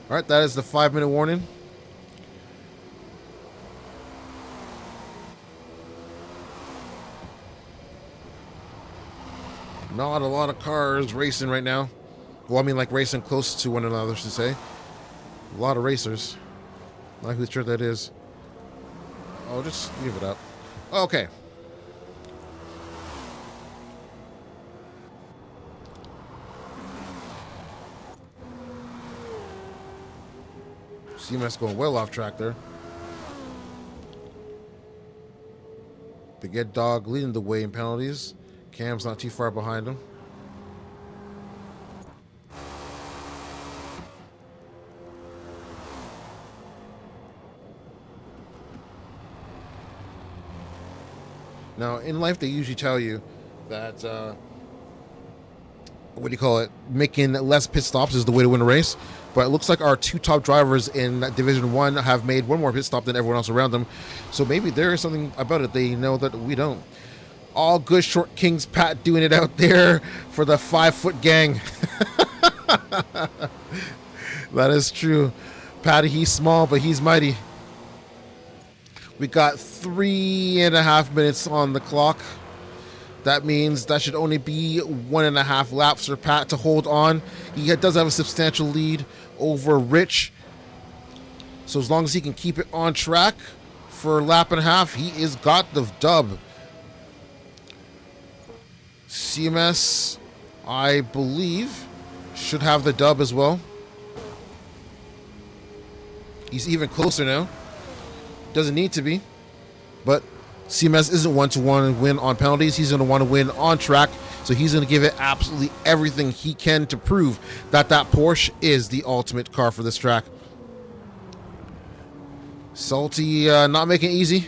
All right, that is the 5-minute warning. Not a lot of cars racing right now. Well, I mean, like racing close to one another, I should say. A lot of racers. Not whose shirt that is. Oh, just leave it up. Okay. CMS going well off track there. Big Ed Dog leading the way in penalties. Cam's not too far behind him. Now, in life, they usually tell you that, what do you call it? Making less pit stops is the way to win a race. But it looks like our two top drivers in Division 1 have made one more pit stop than everyone else around them. So maybe there is something about it they know that we don't. All good Short Kings Pat doing it out there for the 5-foot gang. That is true. Patty, he's small, but he's mighty. We got 3.5 minutes on the clock. That means that should only be 1.5 laps for Pat to hold on. He does have a substantial lead over Rich. So as long as he can keep it on track for a lap and a half, he is got the dub. CMS, I believe, should have the dub as well. He's even closer now. Doesn't need to be, but CMS isn't one to want to win on penalties. He's going to want to win on track, so he's going to give it absolutely everything he can to prove that that Porsche is the ultimate car for this track. Salty not making it easy.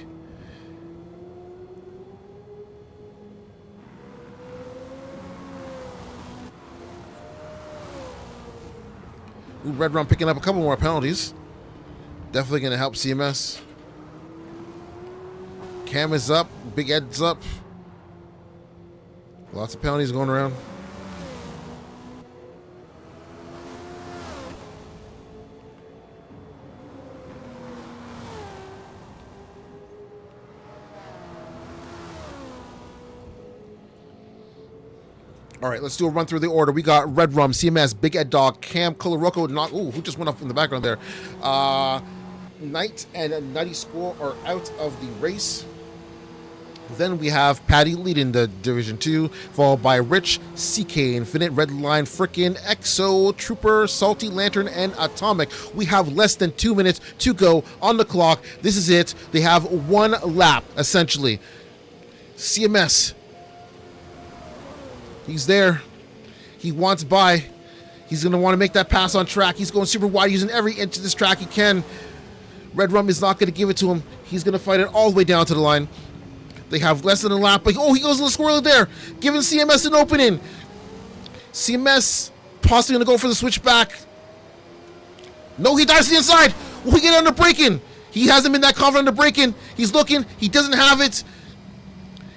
Ooh, Red Rum picking up a couple more penalties. Definitely going to help CMS. Cam is up. Big Ed's up. Lots of penalties going around. All right, let's do a run through the order. We got Red Rum, CMS, Big Ed Dog, Cam, Colorocco, not who just went off in the background there. Knight and Nutty Score are out of the race. Then we have Patty leading the Division 2, followed by Rich, CK, Infinite, Redline, Frickin', EXO, Trooper, Salty Lantern, and Atomic. We have less than 2 minutes to go on the clock. This is it. They have one lap, essentially. CMS. He's there. He wants by. He's going to want to make that pass on track. He's going super wide, using every inch of this track he can. Red Rum is not going to give it to him. He's going to fight it all the way down to the line. They have less than a lap. But, he goes a little squirrel there, giving CMS an opening. CMS possibly going to go for the switchback. No, he dives to the inside. Will he get under braking? He hasn't been that confident under braking. He's looking. He doesn't have it.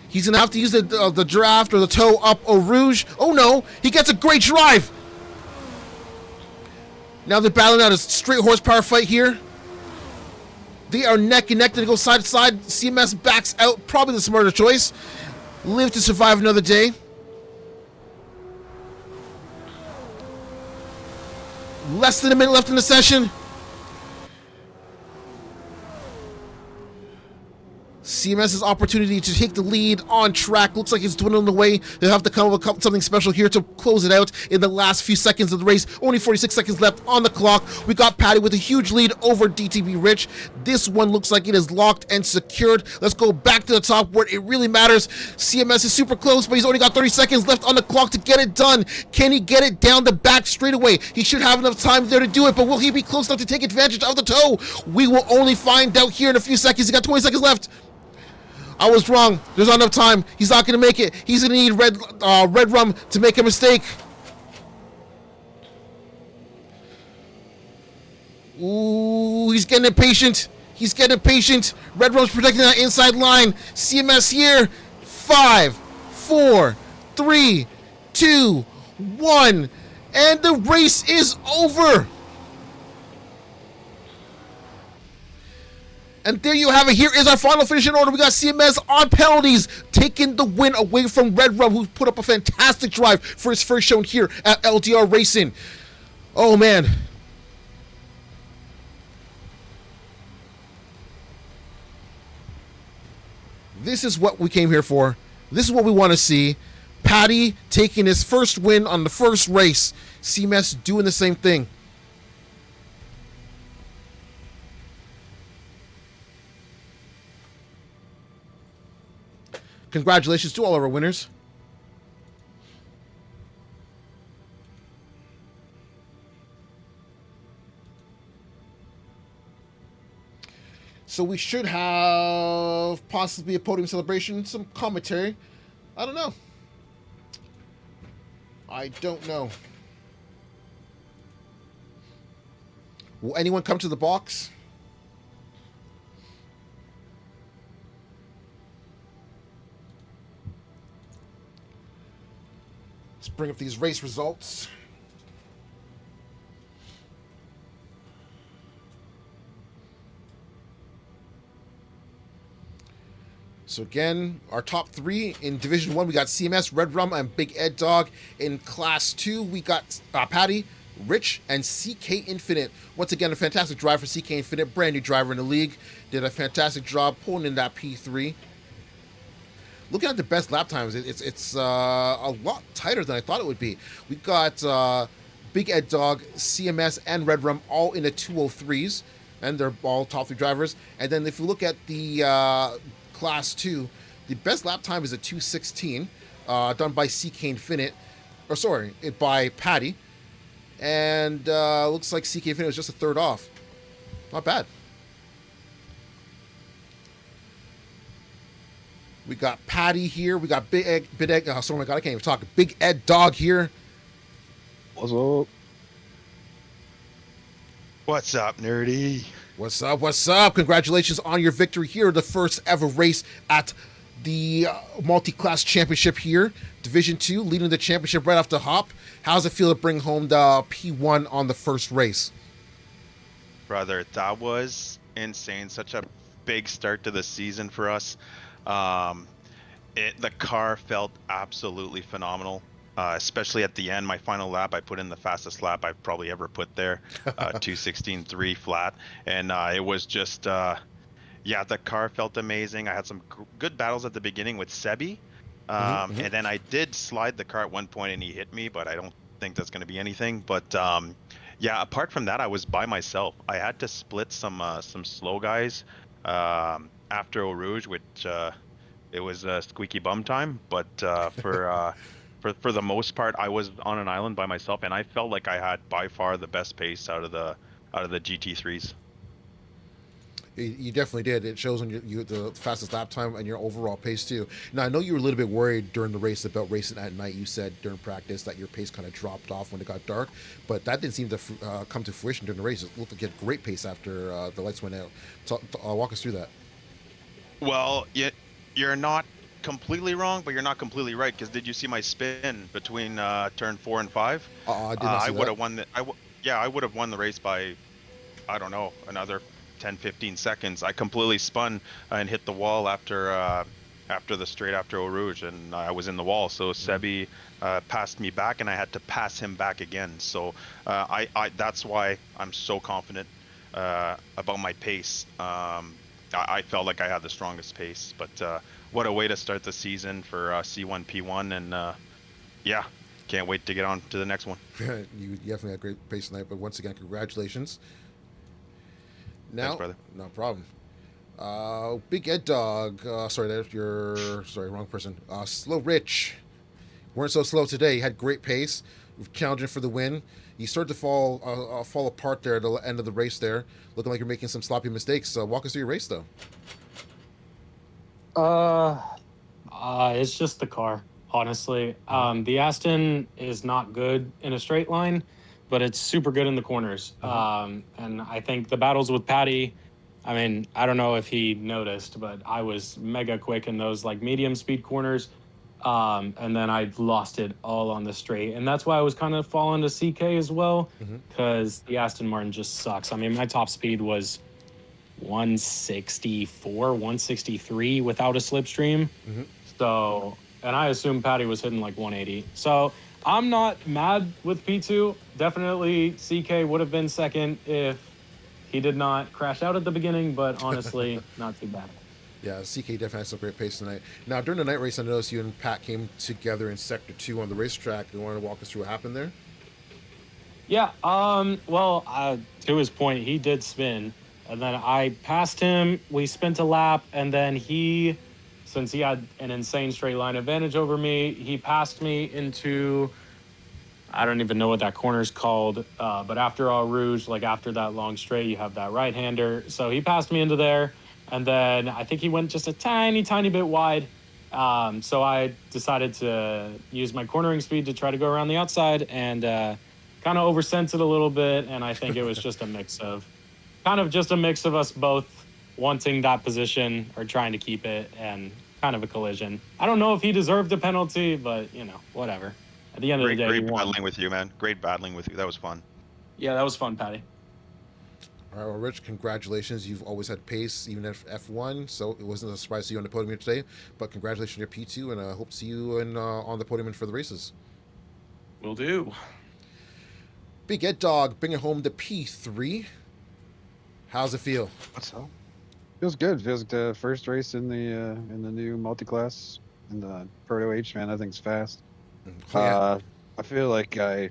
He's going to have to use the draft or the toe up Eau Rouge. Oh, no. He gets a great drive. Now they're battling out a straight horsepower fight here. They are neck and neck to go side to side. CMS backs out. Probably the smarter choice. Live to survive another day. Less than a minute left in the session. CMS's opportunity to take the lead on track looks like it's dwindling away. They'll have to come up with something special here to close it out in the last few seconds of the race. Only 46 seconds left on the clock. We got Patty with a huge lead over DTB Rich. This one looks like it is locked and secured. Let's go back to the top where it really matters. CMS is super close, but he's only got 30 seconds left on the clock to get it done. Can he get it down the back straightaway? He should have enough time there to do it, but will he be close enough to take advantage of the toe? We will only find out here in a few seconds. He got 20 seconds left. I was wrong. There's not enough time. He's not going to make it. He's going to need Red Rum to make a mistake. Ooh, he's getting impatient. He's getting impatient. Red Rum's protecting that inside line. CMS here. 5, 4, 3, 2, 1. And the race is over. And there you have it. Here is our final finishing order. We got CMS on penalties, taking the win away from Red Rum, who put up a fantastic drive for his first shown here at LDR Racing. Oh, man. This is what we came here for. This is what we want to see. Patty taking his first win on the first race. CMS doing the same thing. Congratulations to all of our winners. So we should have possibly a podium celebration, some commentary. I don't know. I don't know. Will anyone come to the box? Let's bring up these race results. So again, our top three in Division 1, we got CMS, Red Rum, and Big Ed Dog. In Class 2, we got Patty, Rich, and CK Infinite. Once again, a fantastic drive for CK Infinite, brand new driver in the league. Did a fantastic job pulling in that P3. Looking at the best lap times, it's a lot tighter than I thought it would be. We got Big Ed Dog, CMS, and Red Rum all in the 203s, and they're all top three drivers. And then if you look at the Class 2, the best lap time is a 2:16, done by CK Infinite, or sorry, by Patty. And looks like CK Infinite was just a third off. Not bad. We got Patty here. We got Big Ed. Oh my God, I can't even talk. Big Ed Dog here. What's up? What's up, nerdy? What's up? What's up? Congratulations on your victory here. The first ever race at the multi-class championship here. Division 2, leading the championship right off the hop. How's it feel to bring home the P1 on the first race? Brother, that was insane. Such a big start to the season for us. The car felt absolutely phenomenal, especially at the end. My final lap, I put in the fastest lap I've probably ever put there, 2:16.3 flat, and it was just, yeah, the car felt amazing. I had some good battles at the beginning with Sebi, and then I did slide the car at one point and he hit me, but I don't think that's going to be anything. But yeah, apart from that, I was by myself. I had to split some slow guys after Eau Rouge, which it was squeaky bum time. But for for the most part, I was on an island by myself, and I felt like I had by far the best pace out of the GT3s. You definitely did. It shows on you the fastest lap time and your overall pace too. Now I know you were a little bit worried during the race about racing at night. You said during practice that your pace kind of dropped off when it got dark, but that didn't seem to come to fruition during the race. It looked like you had great pace after the lights went out. Walk us through that. Well, you're not completely wrong, but you're not completely right. Because did you see my spin between turn 4 and 5? I did not see I would that. have won the. Yeah, I would have won the race by, I don't know, another 10, 15 seconds. I completely spun and hit the wall after the straight after Eau Rouge, and I was in the wall. So Sebi passed me back, and I had to pass him back again. So I that's why I'm so confident about my pace. I felt like I had the strongest pace, but what a way to start the season for C1 P1, and yeah, can't wait to get on to the next one. You definitely had great pace tonight, but once again, congratulations. Now, Thanks, brother. no problem. Big Ed Dog. Sorry, wrong person. Slow Rich. Weren't so slow today. You had great pace, challenging for the win. You started to fall apart there at the end of the race there, looking like you're making some sloppy mistakes. Walk us through your race, though. It's just the car, honestly. The Aston is not good in a straight line, but it's super good in the corners. And I think the battles with Patty, I mean, I don't know if he noticed, but I was mega quick in those like medium speed corners. And then I lost it all on the straight. And that's why I was kind of falling to CK as well, because the Aston Martin just sucks. I mean, my top speed was 164, 163 without a slipstream. So, and I assume Patty was hitting like 180. So I'm not mad with P2. Definitely CK would have been second if he did not crash out at the beginning, but honestly, not too bad. Yeah, CK definitely had some great pace tonight. Now, during the night race, I noticed you and Pat came together in Sector 2 on the racetrack. You want to walk us through what happened there? Yeah, well, to his point, he did spin, and then I passed him, we spent a lap, and then he, since he had an insane straight line advantage over me, he passed me into, I don't even know what that corner's called, but after Eau Rouge, like after that long straight, you have that right-hander, so he passed me into there, and then I think he went just a tiny, tiny bit wide, so I decided to use my cornering speed to try to go around the outside, and kind of oversensed it a little bit, and I think it was just a mix of us both wanting that position or trying to keep it, and kind of a collision. I don't know if he deserved a penalty, but you know, whatever. At the end of the day, he Great won. battling with you, man. Great battling with you. That was fun. Yeah, that was fun, Patty. All right, well, Rich, congratulations. You've always had pace, even at F1, so it wasn't a surprise to see you on the podium here today. But congratulations on your P2, and I hope to see you on the podium and for the races. Will do. Big Ed Dog bringing home the P3. How's it feel? What's up? Feels good. Feels like the first race in the new multi-class in the Proto H, man. That thing's fast. Oh, yeah. I feel like I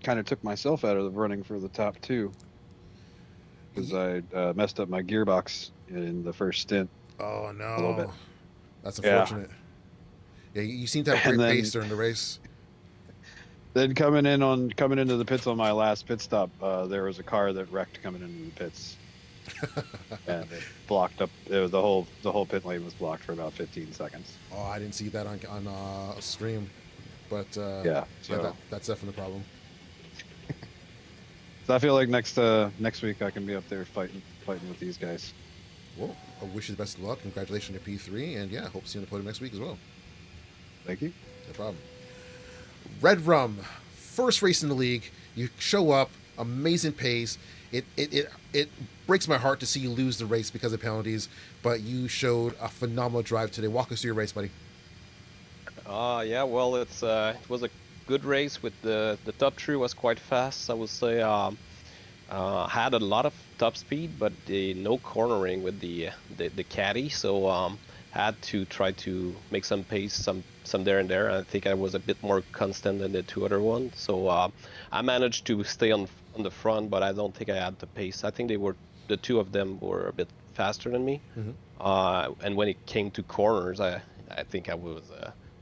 kind of took myself out of the running for the top two because I messed up my gearbox in the first stint. Oh, A little bit. no. That's unfortunate. Yeah, you seem to have And great then- pace during the race. Then coming into the pits on my last pit stop, there was a car that wrecked coming into the pits, and it blocked up. It was the whole pit lane was blocked for about 15 seconds. Oh, I didn't see that on stream. But Yeah, so- that's definitely a problem. So I feel like next week I can be up there fighting with these guys. Well, I wish you the best of luck. Congratulations on your P3, and yeah, hope to see you on the podium next week as well. Thank you. No problem. Red Rum, first race in the league. You show up, amazing pace. It breaks my heart to see you lose the race because of penalties, but you showed a phenomenal drive today. Walk us through your race, buddy. Yeah, well, it was a good race with the top three was quite fast. I would say had a lot of top speed, but no cornering with the caddy, so had to try to make some pace, some there and there. I think I was a bit more constant than the two other ones, so I managed to stay on the front, but I don't think I had the pace. I think the two of them were a bit faster than me, and when it came to corners, I think I was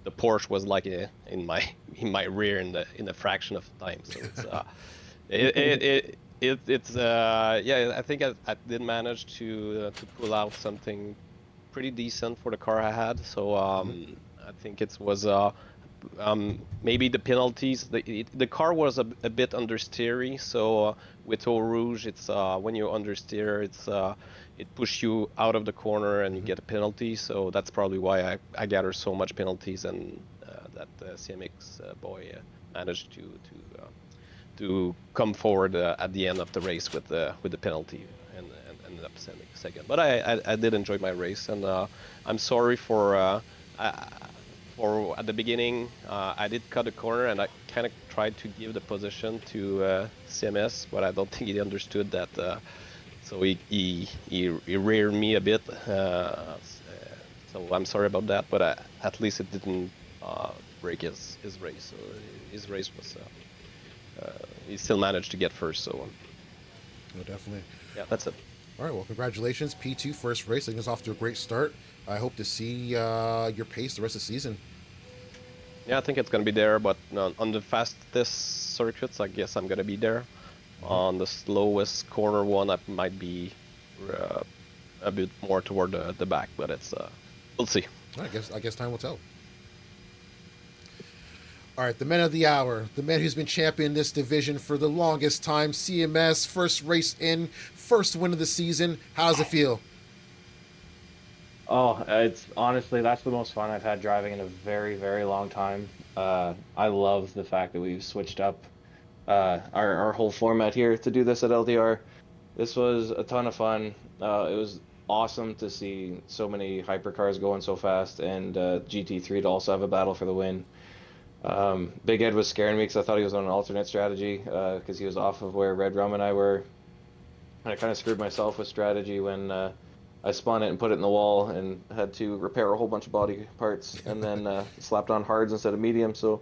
the Porsche was like in my rear in the fraction of time. So it's yeah, I think I did manage to pull out something pretty decent for the car I had. So I think it was maybe the penalties. The car was a bit understeery, so with Eau Rouge, it's when you understeer, it pushes you out of the corner and you get a penalty. So that's probably why I gather so much penalties, and that CMX boy managed to come forward at the end of the race with the penalty and ended up sending second. But I did enjoy my race, and I'm sorry for at the beginning I did cut a corner and I kind of tried to give the position to CMS, but I don't think he understood that. So he reared me a bit. So I'm sorry about that, but at least it didn't break his race. So his race was. He still managed to get first, so. No, definitely. Yeah, that's it. All right, well, congratulations, P2, first race. I think it's off to a great start. I hope to see your pace the rest of the season. Yeah, I think it's gonna be there, but on the fastest circuits, I guess I'm gonna be there. On the slowest corner one, I might be a bit more toward the back, but it's we'll see. I guess time will tell. All right, the man of the hour, the man who's been championing this division for the longest time, CMS, first race in, first win of the season. How does it feel? Oh, it's honestly, that's the most fun I've had driving in a very, very long time. I love the fact that we've switched up our whole format here to do this at LDR. This was a ton of fun. It was awesome to see so many hypercars going so fast, and GT3 to also have a battle for the win. Big Ed was scaring me because I thought he was on an alternate strategy because he was off of where Red Rum and I were. And I kind of screwed myself with strategy when I spun it and put it in the wall and had to repair a whole bunch of body parts and then slapped on hards instead of medium. So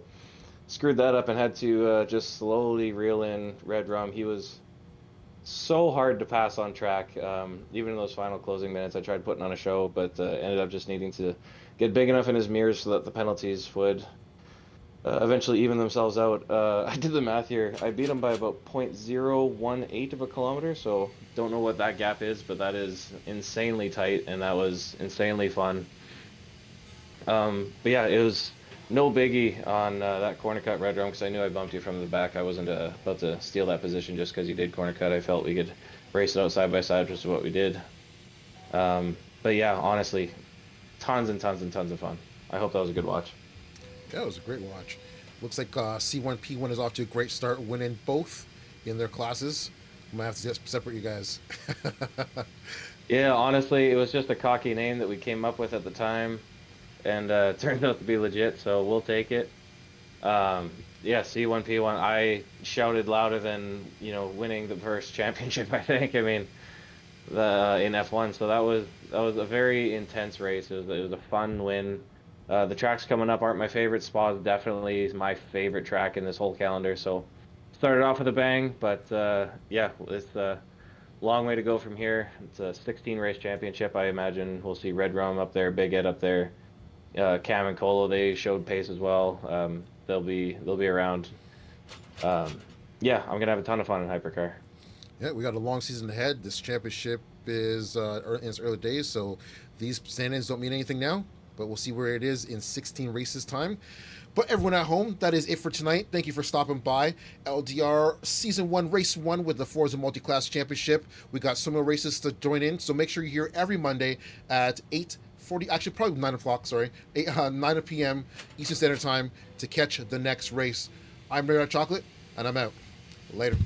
screwed that up and had to just slowly reel in Red Rum. He was so hard to pass on track. Even in those final closing minutes, I tried putting on a show, but ended up just needing to get big enough in his mirrors so that the penalties would eventually even themselves out. I did the math here. I beat him by about 0.018 of a kilometer, so don't know what that gap is, but that is insanely tight, and that was insanely fun. But yeah, it was no biggie on that corner cut Red Rum because I knew I bumped you from the back. I wasn't about to steal that position just because you did corner cut. I felt we could race it out side by side, which is what we did. But yeah, honestly, tons and tons and tons of fun. I hope that was a good watch. Yeah, it was a great watch. Looks like C1P1 is off to a great start, winning both in their classes. I'm going to have to separate you guys. Yeah, honestly, it was just a cocky name that we came up with at the time, and it turned out to be legit, so we'll take it. Yeah, C1P1, I shouted louder than, winning the first championship, I think. I mean, in F1, so that was a very intense race. It was a fun win. The tracks coming up aren't my favorite. Spa definitely is my favorite track in this whole calendar. So started off with a bang, but yeah, it's a long way to go from here. It's a 16 race championship. I imagine we'll see Red Rum up there, Big Ed up there, Cam and Colo. They showed pace as well. They'll be around. Yeah, I'm gonna have a ton of fun in hypercar. Yeah, we got a long season ahead. This championship is in its early days, so these standings don't mean anything now. But we'll see where it is in 16 races time. But everyone at home, that is it for tonight. Thank you for stopping by. LDR Season 1, Race 1 with the Forza Multi-Class Championship. We got some more races to join in, so make sure you're here every Monday at 8:40, actually probably 9 o'clock, sorry, 9 p.m. Eastern Standard Time to catch the next race. I'm Red Hot Chocolate, and I'm out. Later.